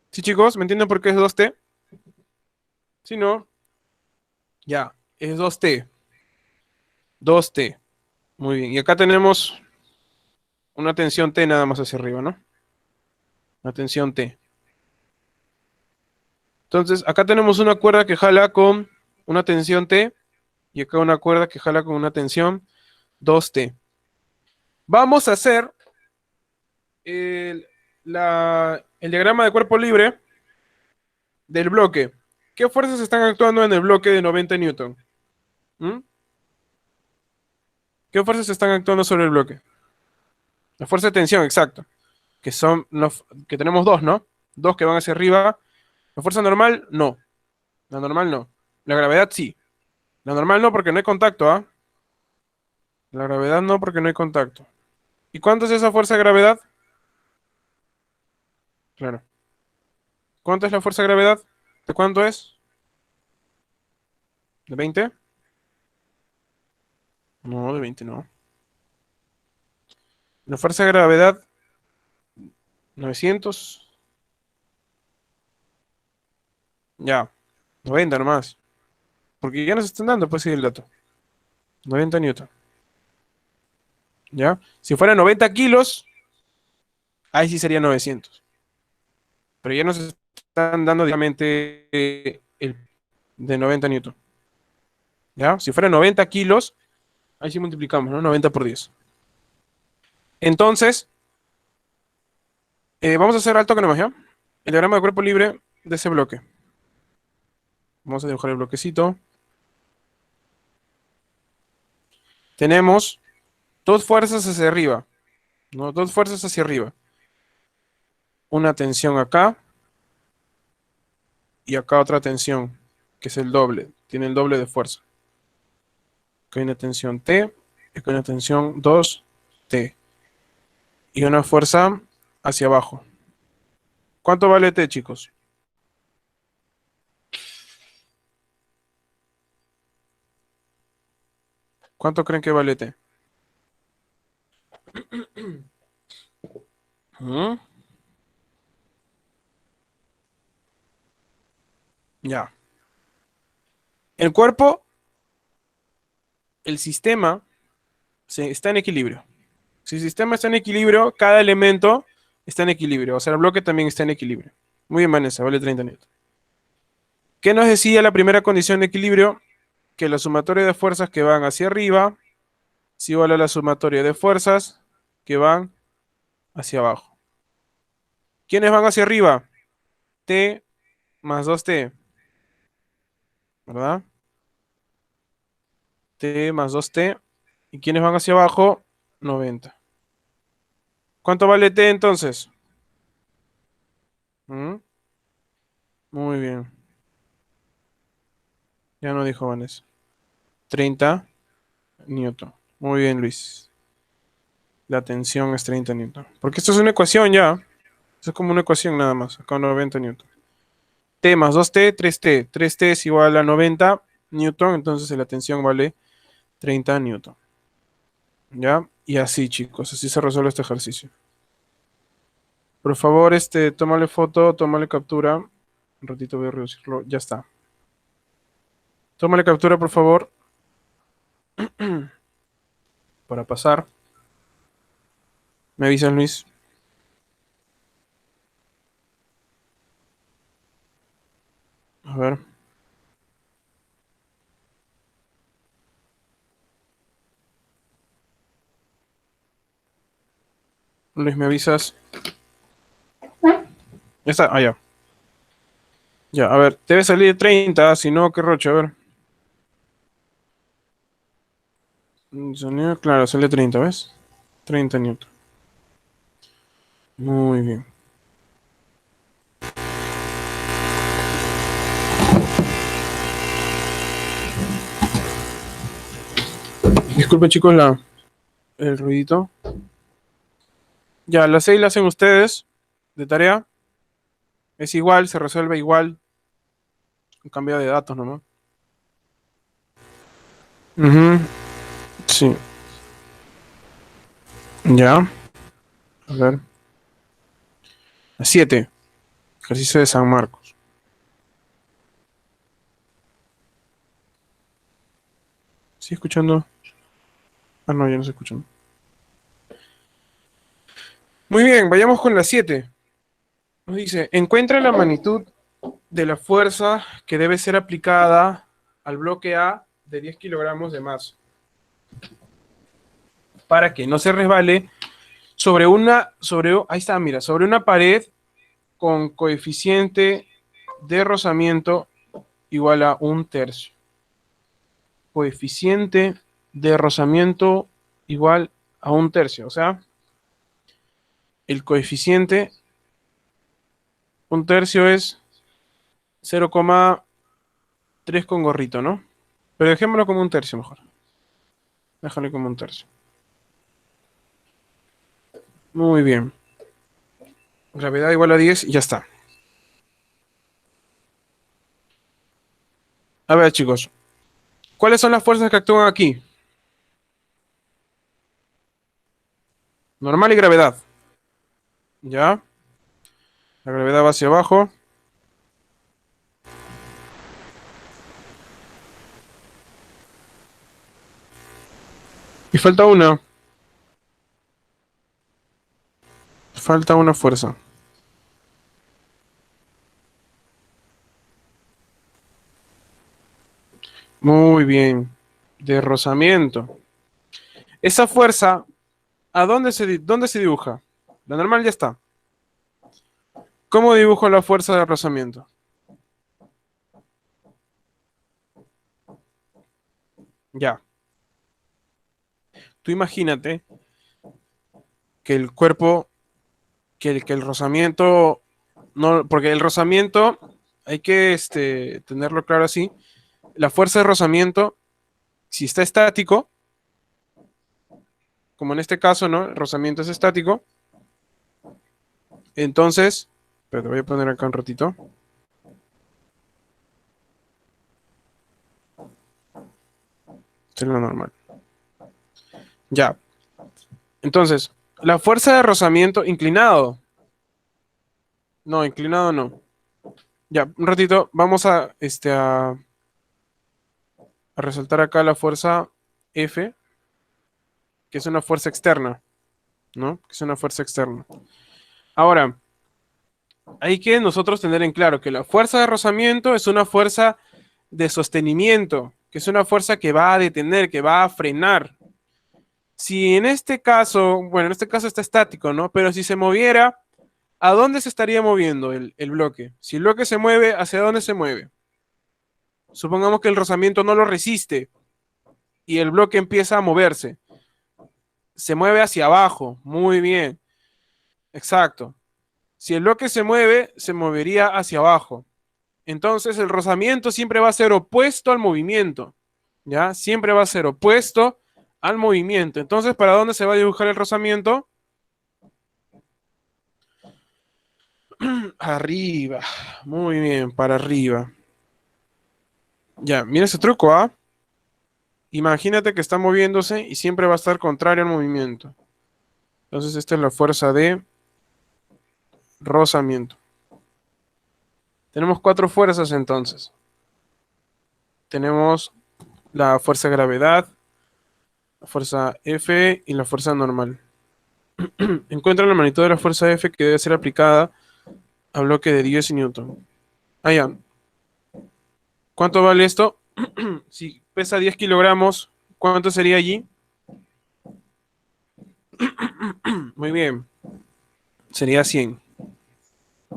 Sí, chicos, ¿me entienden por qué es 2T? Si no, ya, es 2T. 2T. Muy bien. Y acá tenemos una tensión T nada más hacia arriba, ¿no? Una tensión T. Entonces, acá tenemos una cuerda que jala con una tensión T y acá una cuerda que jala con una tensión 2T. Vamos a hacer el, el diagrama de cuerpo libre del bloque. ¿Qué fuerzas están actuando en el bloque de 90 newton? ¿Mm? ¿Qué fuerzas están actuando sobre el bloque? La fuerza de tensión, exacto. Que son, que tenemos dos, ¿no? Dos que van hacia arriba. La fuerza normal, no. La normal no. La gravedad sí. La normal no porque no hay contacto, ¿ah? La gravedad no porque no hay contacto. ¿Y cuánto es esa fuerza de gravedad? Claro. ¿Cuánto es la fuerza de gravedad? ¿De cuánto es? ¿De 20? No, de 20 no. La fuerza de gravedad, 900. Ya, 90 nomás. Porque ya nos están dando, pues sí, el dato. 90 newton. ¿Ya? Si fuera 90 kilos, ahí sí sería 900. Pero ya nos están dando directamente el de 90 newton. ¿Ya? Si fuera 90 kilos, ahí sí multiplicamos, ¿no? 90 por 10. Entonces, vamos a hacer alto que ¿ya? El diagrama de cuerpo libre de ese bloque. Vamos a dibujar el bloquecito. Tenemos dos fuerzas hacia arriba, ¿no? Dos fuerzas hacia arriba. Una tensión acá y acá otra tensión, que es el doble. Tiene el doble de fuerza. Acá hay una tensión T, acá hay una tensión 2T. Y una fuerza hacia abajo. ¿Cuánto vale T, chicos? ¿Cuánto creen que vale T? Ujú. Ya. El cuerpo, el sistema, está en equilibrio. Si el sistema está en equilibrio, cada elemento está en equilibrio. O sea, el bloque también está en equilibrio. Muy bien, Vanessa, vale 30 newton. ¿Qué nos decía la primera condición de equilibrio? Que la sumatoria de fuerzas que van hacia arriba es igual a la sumatoria de fuerzas que van hacia abajo. ¿Quiénes van hacia arriba? T más 2T, ¿verdad? T más 2T. ¿Y quiénes van hacia abajo? 90. ¿Cuánto vale T entonces? ¿Mm? Muy bien. Ya no dijo Vanessa. 30 newton. Muy bien, Luis. La tensión es 30 newton. Porque esto es una ecuación ya. Esto es como una ecuación nada más. Acá 90 newton. T más 2T, 3T. 3T es igual a 90 newton. Entonces la tensión vale 30 newton. ¿Ya? Y así, chicos. Así se resuelve este ejercicio. Por favor, tómale foto, tómale captura. Un ratito voy a reducirlo. Ya está. Tómale captura, por favor, para pasar. Me avisas, Luis. A ver. Luis, me avisas. Ya está. Ah, ya. Ya, a ver. Debe salir 30. Si no, qué roche. A ver. Sonido, claro, sale 30, ¿ves? 30 newton. Muy bien. Disculpen, chicos, el ruidito. Ya, las 6 las hacen ustedes. De tarea. Es igual, se resuelve igual. Un cambio de datos nomás. Ujú, sí. Ya. A ver. Las 7. Ejercicio de San Marcos. ¿Sí escuchando? Ah, no, ya no se escuchando. Muy bien, vayamos con las 7. Nos dice, encuentra la magnitud de la fuerza que debe ser aplicada al bloque A de 10 kilogramos de masa para que no se resbale ahí está, mira, sobre una pared con coeficiente de rozamiento igual a un tercio. Coeficiente de rozamiento igual a un tercio. O sea, el coeficiente, un tercio es 0,3 con gorrito, ¿no? Pero dejémoslo como un tercio mejor. Déjalo como un tercio. Muy bien. Gravedad igual a 10 y ya está. A ver, chicos. ¿Cuáles son las fuerzas que actúan aquí? Normal y gravedad. ¿Ya? La gravedad va hacia abajo. Y falta una. Falta una fuerza. Muy bien. De rozamiento. Esa fuerza, ¿dónde se dibuja? La normal ya está. ¿Cómo dibujo la fuerza de rozamiento? Ya. Tú imagínate que el cuerpo, que el rozamiento, no, porque el rozamiento, hay que tenerlo claro así. La fuerza de rozamiento, si está estático, como en este caso, ¿no? El rozamiento es estático. Entonces, pero te voy a poner acá un ratito. Esto es lo normal. Ya. Entonces, La fuerza de rozamiento inclinado. No, inclinado no. Ya, un ratito, vamos a resaltar acá la fuerza F, que es una fuerza externa, ¿no? Que es una fuerza externa. Ahora, hay que nosotros tener en claro que la fuerza de rozamiento es una fuerza de sostenimiento, que es una fuerza que va a detener, que va a frenar. Si en este caso, bueno, en este caso está estático, ¿no? Pero si se moviera, ¿a dónde se estaría moviendo el bloque? Si el bloque se mueve, ¿hacia dónde se mueve? Supongamos que el rozamiento no lo resiste y el bloque empieza a moverse. Se mueve hacia abajo. Muy bien. Exacto. Si el bloque se mueve, se movería hacia abajo. Entonces el rozamiento siempre va a ser opuesto al movimiento. ¿Ya? Siempre va a ser opuesto al movimiento. Entonces, ¿para dónde se va a dibujar el rozamiento? Arriba. Muy bien, para arriba. Ya, mira ese truco, ¿ah? Imagínate que está moviéndose y siempre va a estar contrario al movimiento. Entonces, esta es la fuerza de rozamiento. Tenemos cuatro fuerzas entonces. Tenemos la fuerza de gravedad, la fuerza F y la fuerza normal. Encuentra la magnitud de la fuerza F que debe ser aplicada a bloque de 10 newton. Ah, ya. ¿Cuánto vale esto? Si pesa 10 kilogramos, ¿cuánto sería allí? Muy bien. Sería 100.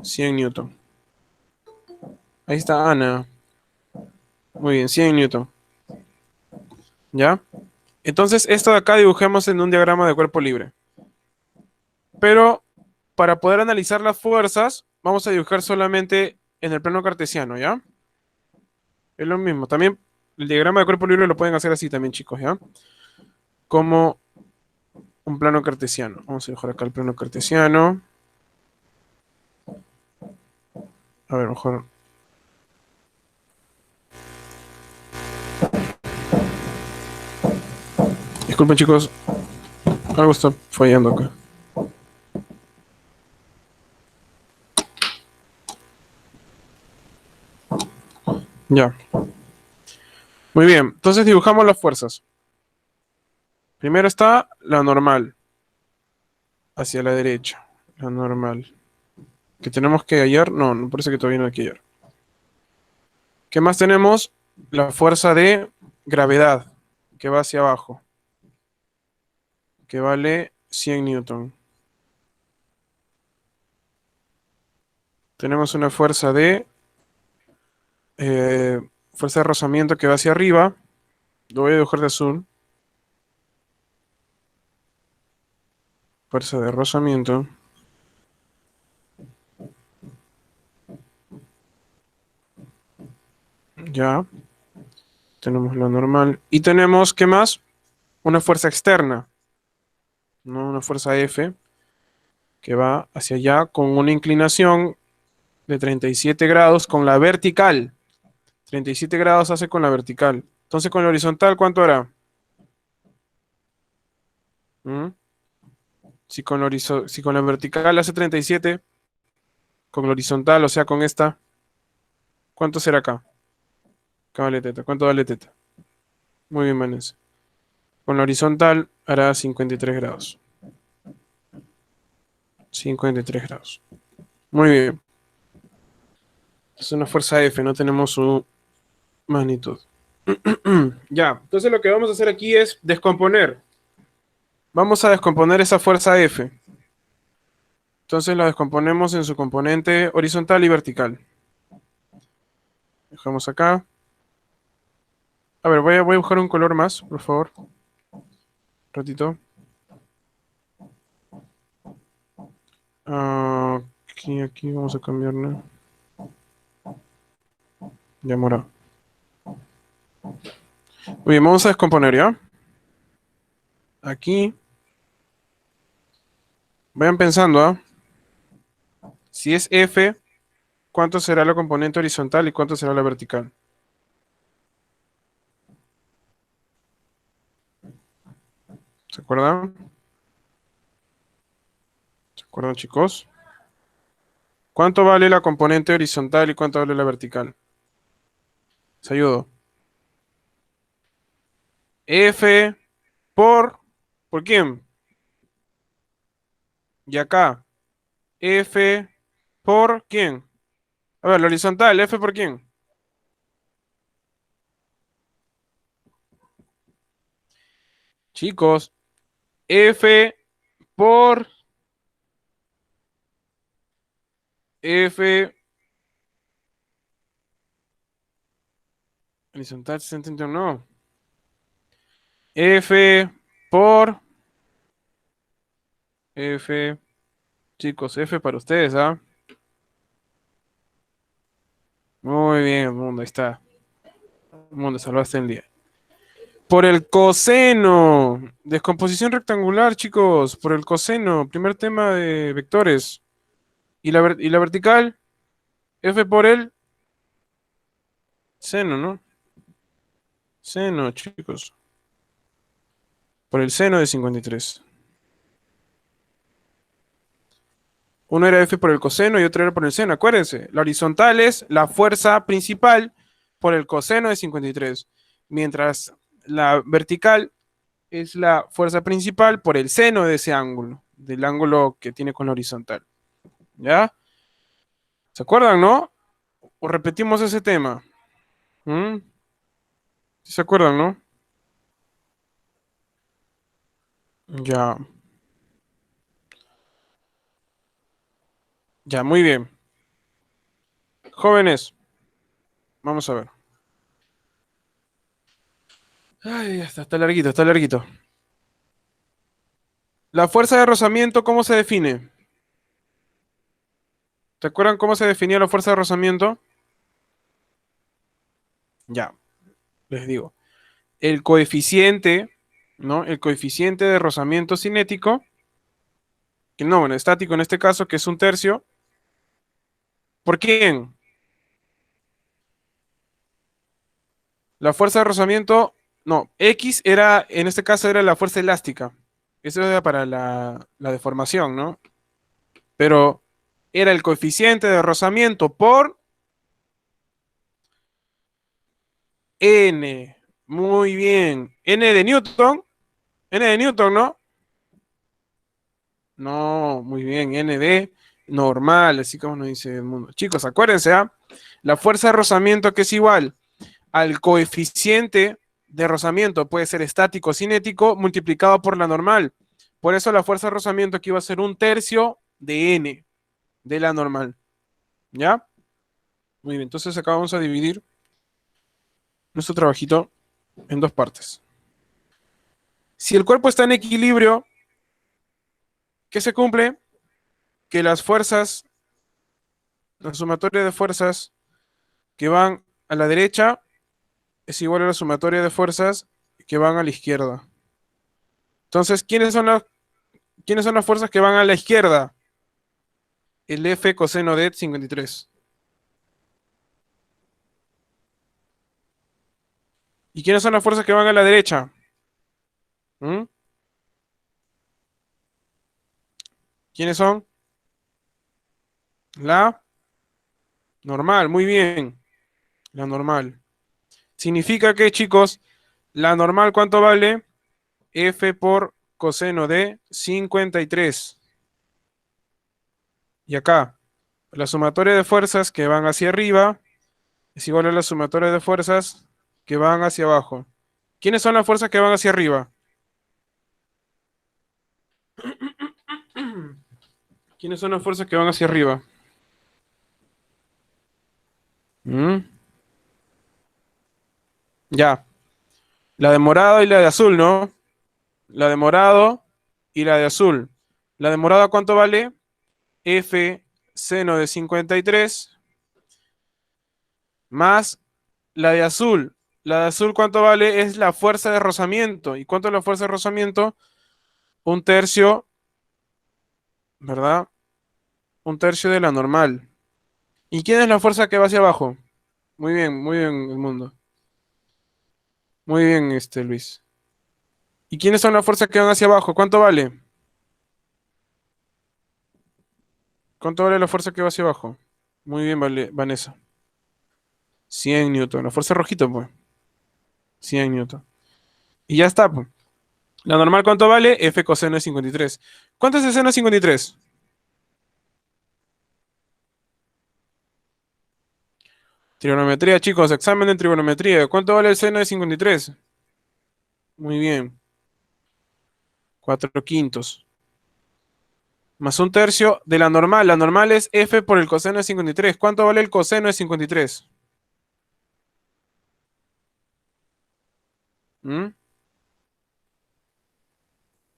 100 newton. Ahí está Ana. Muy bien, 100 newton. ¿Ya? Entonces, esto de acá dibujemos en un diagrama de cuerpo libre. Pero para poder analizar las fuerzas, vamos a dibujar solamente en el plano cartesiano, ¿ya? Es lo mismo. También el diagrama de cuerpo libre lo pueden hacer así también, chicos, ¿ya? Como un plano cartesiano. Vamos a dibujar acá el plano cartesiano. A ver, mejor. Disculpen, chicos. Algo está fallando acá. Ya. Muy bien. Entonces dibujamos las fuerzas. Primero está la normal. Hacia la derecha. La normal. ¿Que tenemos que hallar? No, no parece que todavía no hay que hallar. ¿Qué más tenemos? La fuerza de gravedad, que va hacia abajo, que vale 100 newton. Tenemos una fuerza de rozamiento que va hacia arriba. Lo voy a dibujar de azul. Fuerza de rozamiento. Ya. Tenemos la normal. Y tenemos, ¿qué más? Una fuerza externa, ¿no? Una fuerza F que va hacia allá con una inclinación de 37 grados con la vertical. 37 grados hace con la vertical. Entonces con la horizontal, ¿cuánto hará? ¿Mm? Si con la vertical hace 37, con la horizontal, o sea, con esta, ¿cuánto será acá? Acá vale teta. ¿Cuánto vale teta? Muy bien, Vanessa. Con la horizontal hará 53 grados. 53 grados. Muy bien. Es una fuerza F, no tenemos su magnitud. Ya, entonces lo que vamos a hacer aquí es descomponer. Vamos a descomponer esa fuerza F. Entonces la descomponemos en su componente horizontal y vertical. Dejamos acá. A ver, voy a buscar un color más, por favor. Un ratito. Aquí vamos a cambiarle. Ya morado. Muy bien, vamos a descomponer, ¿ya? Aquí. Vayan pensando, ¿ah? Si es F, ¿cuánto será la componente horizontal y cuánto será la vertical? ¿Se acuerdan? ¿Acuerdan, chicos? ¿Cuánto vale la componente horizontal y cuánto vale la vertical? ¿Se ayudo? F ¿por quién? Y acá, F ¿por quién? A ver, la horizontal, F ¿por quién? Chicos, F por F horizontal, 61, no. F por F, chicos, F para ustedes, ¿ah? Muy bien, mundo, ahí está. Mundo, salvaste el día. Por el coseno. Descomposición rectangular, chicos. Por el coseno. Primer tema de vectores. Y la vertical? F por el seno, ¿no? Seno, chicos. Por el seno de 53. Uno era F por el coseno y otro era por el seno. Acuérdense. La horizontal es la fuerza principal por el coseno de 53. Mientras la vertical es la fuerza principal por el seno de ese ángulo. Del ángulo que tiene con la horizontal. ¿Ya? ¿Se acuerdan, no? O repetimos ese tema. ¿Mm? ¿Sí se acuerdan, no? Ya, ya, muy bien. Jóvenes, vamos a ver. Ay, ya está larguito, está larguito. La fuerza de rozamiento, ¿cómo se define? ¿Te acuerdan cómo se definía la fuerza de rozamiento? Ya, les digo. El coeficiente, ¿no? El coeficiente de rozamiento cinético, que no, bueno, estático en este caso, que es un tercio. ¿Por quién? La fuerza de rozamiento, no, X era, en este caso era la fuerza elástica. Eso era para la deformación, ¿no? Pero era el coeficiente de rozamiento por N. Muy bien. N de Newton. N de Newton, ¿no? No, muy bien. N de normal, así como nos dice el mundo. Chicos, acuérdense, ¿ah? La fuerza de rozamiento que es igual al coeficiente de rozamiento puede ser estático o cinético multiplicado por la normal. Por eso la fuerza de rozamiento aquí va a ser un tercio de N de la normal. ¿Ya? Muy bien, entonces acá vamos a dividir nuestro trabajito en dos partes. Si el cuerpo está en equilibrio, ¿qué se cumple? Que las fuerzas, la sumatoria de fuerzas que van a la derecha es igual a la sumatoria de fuerzas que van a la izquierda. Entonces, ¿quiénes son las fuerzas que van a la izquierda? El F coseno de 53. ¿Y quiénes son las fuerzas que van a la derecha? ¿Mm? ¿Quiénes son? La normal, muy bien. La normal. Significa que, chicos, la normal, ¿cuánto vale? F por coseno de 53. Y acá, la sumatoria de fuerzas que van hacia arriba es igual a la sumatoria de fuerzas que van hacia abajo. ¿Quiénes son las fuerzas que van hacia arriba? ¿Quiénes son las fuerzas que van hacia arriba? ¿Mm? Ya, la de morado y la de azul, ¿no? La de morado y la de azul. ¿La de morado cuánto vale? F seno de 53 más la de azul. La de azul cuánto vale? Es la fuerza de rozamiento. ¿Y cuánto es la fuerza de rozamiento? Un tercio, ¿verdad? Un tercio de la normal. ¿Y quién es la fuerza que va hacia abajo? Muy bien, el mundo. Muy bien, Luis. ¿Y quiénes son las fuerzas que van hacia abajo? ¿Cuánto vale? ¿Cuánto vale la fuerza que va hacia abajo? Muy bien, vale, Vanessa. 100 newton. La fuerza rojita, pues. 100 newton. Y ya está, pues. La normal, ¿cuánto vale? F coseno de 53. ¿Cuánto es el seno de 53? Trigonometría, chicos, examen de trigonometría. ¿Cuánto vale el seno de 53? Muy bien. 4 quintos. Más un tercio de la normal. La normal es F por el coseno de 53. ¿Cuánto vale el coseno de 53? ¿Mm?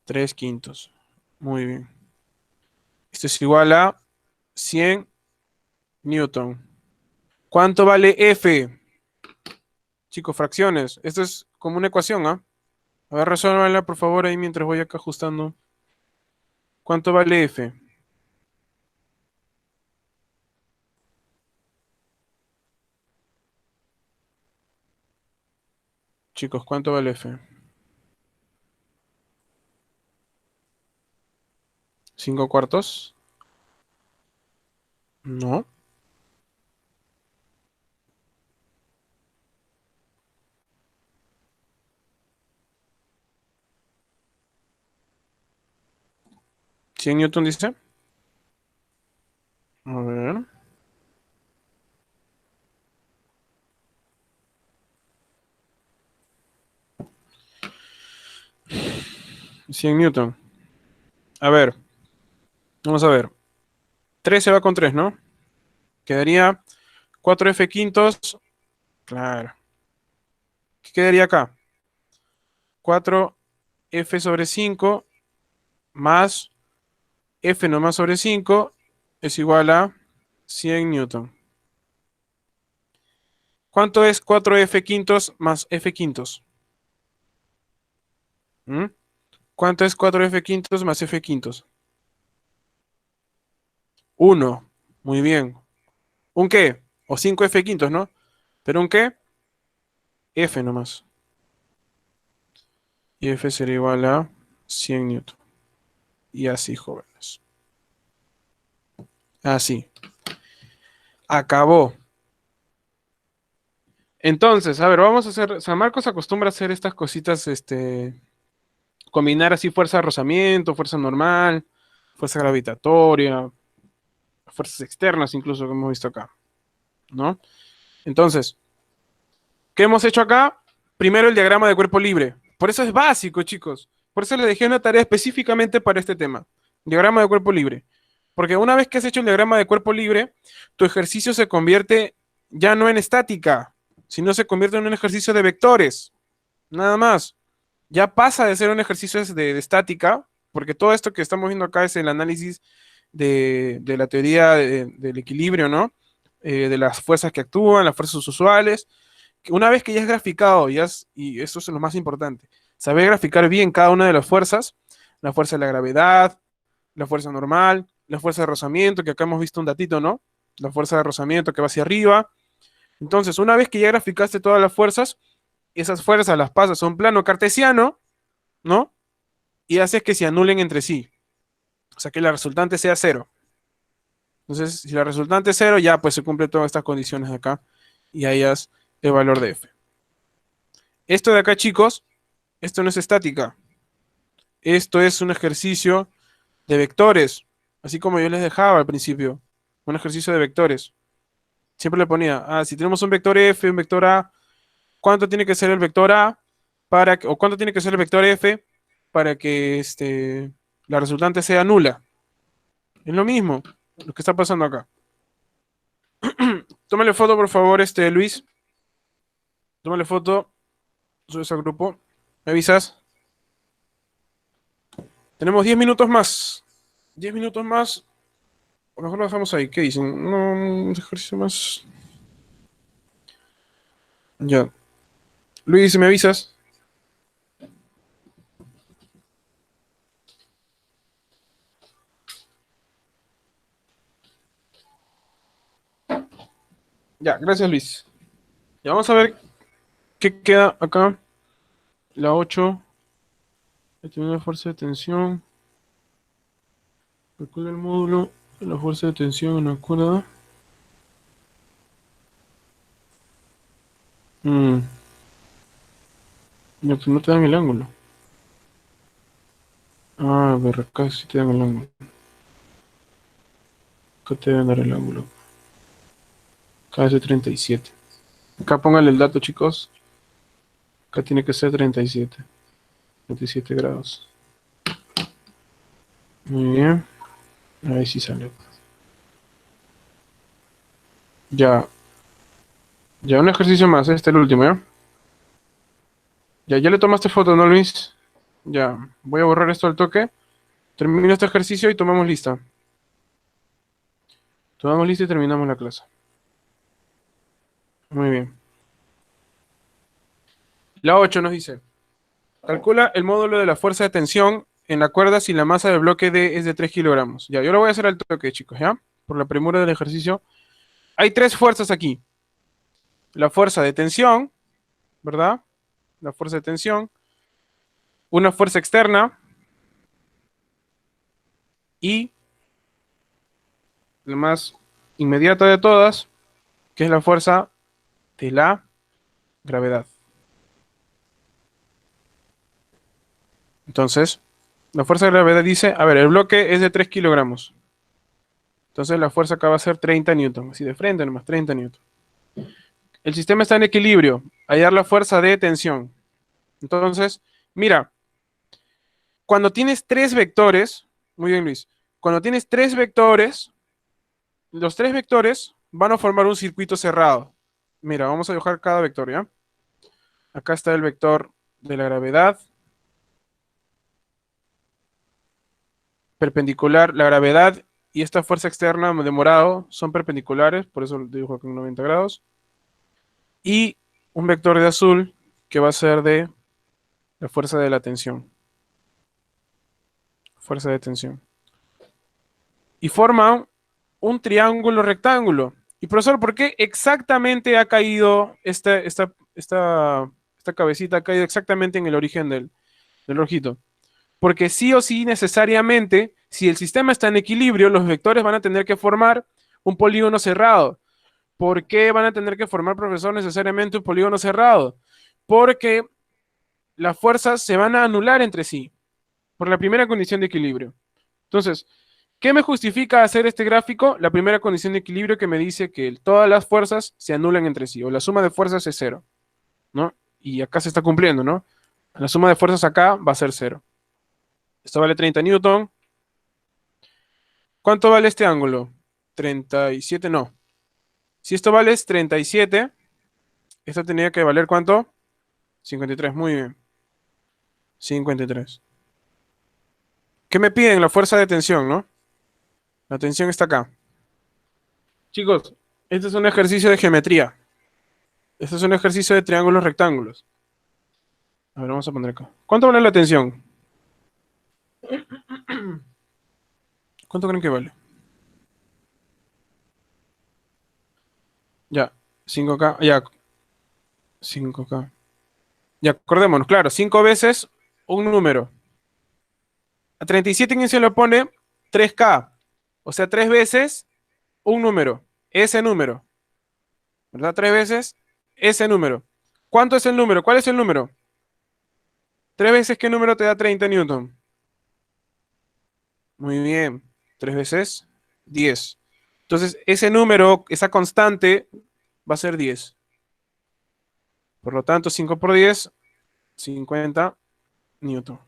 3 quintos. Muy bien. Esto es igual a 100 newton. ¿Cuánto vale F? Chicos, fracciones. Esto es como una ecuación, ¿ah? A ver, resuélvanla por favor ahí mientras voy acá ajustando. ¿Cuánto vale F? Chicos, ¿cuánto vale F? ¿5 cuartos? No. 100 newton dice. A ver. 100 newton. A ver, vamos a ver. 3 se va con 3, ¿no? Quedaría 4F quintos. Claro. ¿Qué quedaría acá? 4F sobre 5 más F nomás sobre 5 es igual a 100 newton. ¿Cuánto es 4F quintos más F quintos? ¿Mm? ¿Cuánto es 4F quintos más F quintos? 1. Muy bien. ¿Un qué? O 5F quintos, ¿no? ¿Pero un qué? F nomás. Y F será igual a 100 newton. Y así, jóvenes. Así. Acabó. Entonces, a ver, vamos a hacer. San Marcos acostumbra a hacer estas cositas, combinar así fuerza de rozamiento, fuerza normal, fuerza gravitatoria, fuerzas externas, incluso que hemos visto acá, ¿no? Entonces, ¿qué hemos hecho acá? Primero el diagrama de cuerpo libre. Por eso es básico, chicos. Por eso les dejé una tarea específicamente para este tema. Diagrama de cuerpo libre. Porque una vez que has hecho el diagrama de cuerpo libre, tu ejercicio se convierte ya no en estática, sino se convierte en un ejercicio de vectores. Nada más. Ya pasa de ser un ejercicio de estática, porque todo esto que estamos viendo acá es el análisis de la teoría del equilibrio, ¿no? De las fuerzas que actúan, las fuerzas usuales. Que una vez que ya has graficado, y eso es lo más importante, saber graficar bien cada una de las fuerzas, la fuerza de la gravedad, la fuerza normal, la fuerza de rozamiento, que acá hemos visto un datito, ¿no? La fuerza de rozamiento que va hacia arriba. Entonces, una vez que ya graficaste todas las fuerzas, esas fuerzas las pasas a un plano cartesiano, ¿no? Y haces que se anulen entre sí. O sea, que la resultante sea cero. Entonces, si la resultante es cero, ya pues se cumplen todas estas condiciones de acá y ahí es el valor de f. Esto de acá, chicos, esto no es estática. Esto es un ejercicio de vectores, así como yo les dejaba al principio. Un ejercicio de vectores. Siempre le ponía, si tenemos un vector f, un vector a, ¿cuánto tiene que ser el vector a o cuánto tiene que ser el vector f para que la resultante sea nula? Es lo mismo, lo que está pasando acá. Tómale foto, por favor, Luis. Tómale foto. Subes al grupo. ¿Me avisas? Tenemos 10 minutos más. 10 minutos más. A lo mejor lo dejamos ahí. ¿Qué dicen? No, un ejercicio más. Ya. Luis, ¿me avisas? Ya, gracias, Luis. Ya vamos a ver qué queda acá. La 8. Determina la fuerza de tensión. Calcula el módulo. La fuerza de tensión en una cuerda. Mm, no, pues no te dan el ángulo. Ah, a ver, acá sí te dan el ángulo. Acá te deben dar el ángulo. Acá es de 37. Acá póngale el dato, chicos. Acá tiene que ser 37. 37 grados. Muy bien. Ahí sí sale. Ya. Ya, un ejercicio más. Este es el último, ¿ya? Ya le tomaste foto, ¿no, Luis? Ya. Voy a borrar esto al toque. Termino este ejercicio y tomamos lista. Tomamos lista y terminamos la clase. Muy bien. La 8 nos dice. Calcula el módulo de la fuerza de tensión en la cuerda si la masa del bloque D es de 3 kilogramos. Ya, yo lo voy a hacer al toque, chicos, ¿ya? Por la premura del ejercicio. Hay tres fuerzas aquí. La fuerza de tensión, ¿verdad? La fuerza de tensión. Una fuerza externa. Y la más inmediata de todas, que es la fuerza de la gravedad. Entonces, la fuerza de gravedad dice, a ver, el bloque es de 3 kilogramos. Entonces la fuerza acá va a ser 30 newton. Así de frente nomás, 30 newton. El sistema está en equilibrio. Hallar la fuerza de tensión. Entonces, mira, cuando tienes tres vectores, muy bien Luis, cuando tienes tres vectores, los tres vectores van a formar un circuito cerrado. Mira, vamos a dibujar cada vector, ¿ya? Acá está el vector de la gravedad, perpendicular, la gravedad y esta fuerza externa de morado son perpendiculares, por eso lo dibujo con 90 grados. Y un vector de azul que va a ser de la fuerza de la tensión. Fuerza de tensión. Y forman un triángulo rectángulo. Y profesor, ¿por qué exactamente ha caído esta cabecita? Ha caído exactamente en el origen del rojito. Porque sí o sí, necesariamente, si el sistema está en equilibrio, los vectores van a tener que formar un polígono cerrado. ¿Por qué van a tener que formar, profesor, necesariamente un polígono cerrado? Porque las fuerzas se van a anular entre sí, por la primera condición de equilibrio. Entonces, ¿qué me justifica hacer este gráfico? La primera condición de equilibrio que me dice que todas las fuerzas se anulan entre sí, o la suma de fuerzas es cero, ¿no? Y acá se está cumpliendo, ¿no? La suma de fuerzas acá va a ser cero. Esto vale 30 newton. ¿Cuánto vale este ángulo? 37, no. Si esto vale 37, esto tenía que valer ¿cuánto? 53, muy bien. 53. ¿Qué me piden? La fuerza de tensión, ¿no? La tensión está acá. Chicos, este es un ejercicio de geometría. Este es un ejercicio de triángulos rectángulos. A ver, vamos a poner acá. ¿Cuánto vale la tensión? ¿Cuánto creen que vale? Ya, 5K, ya, 5K. Ya, acordémonos, claro, 5 veces un número. A 37 quién se lo pone 3K. O sea, 3 veces un número. Ese número. ¿Verdad? 3 veces ese número. ¿Cuánto es el número? ¿Cuál es el número? 3 veces qué número te da 30 newton. Muy bien. 3 veces 10. Entonces, ese número, esa constante, va a ser 10. Por lo tanto, 5 por 10, 50 newton.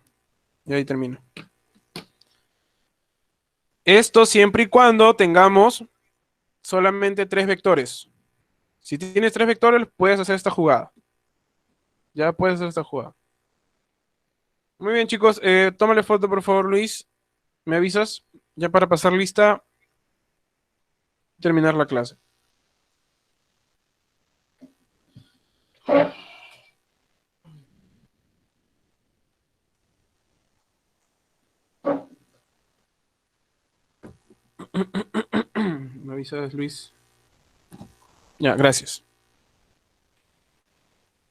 Y ahí termino. Esto siempre y cuando tengamos solamente tres vectores. Si tienes tres vectores, puedes hacer esta jugada. Ya puedes hacer esta jugada. Muy bien, chicos. Tómale foto, por favor, Luis. Me avisas ya para pasar lista y terminar la clase. Me avisas, Luis. Ya, gracias.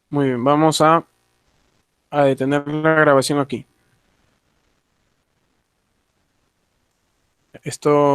Muy bien, vamos a detener la grabación aquí. Esto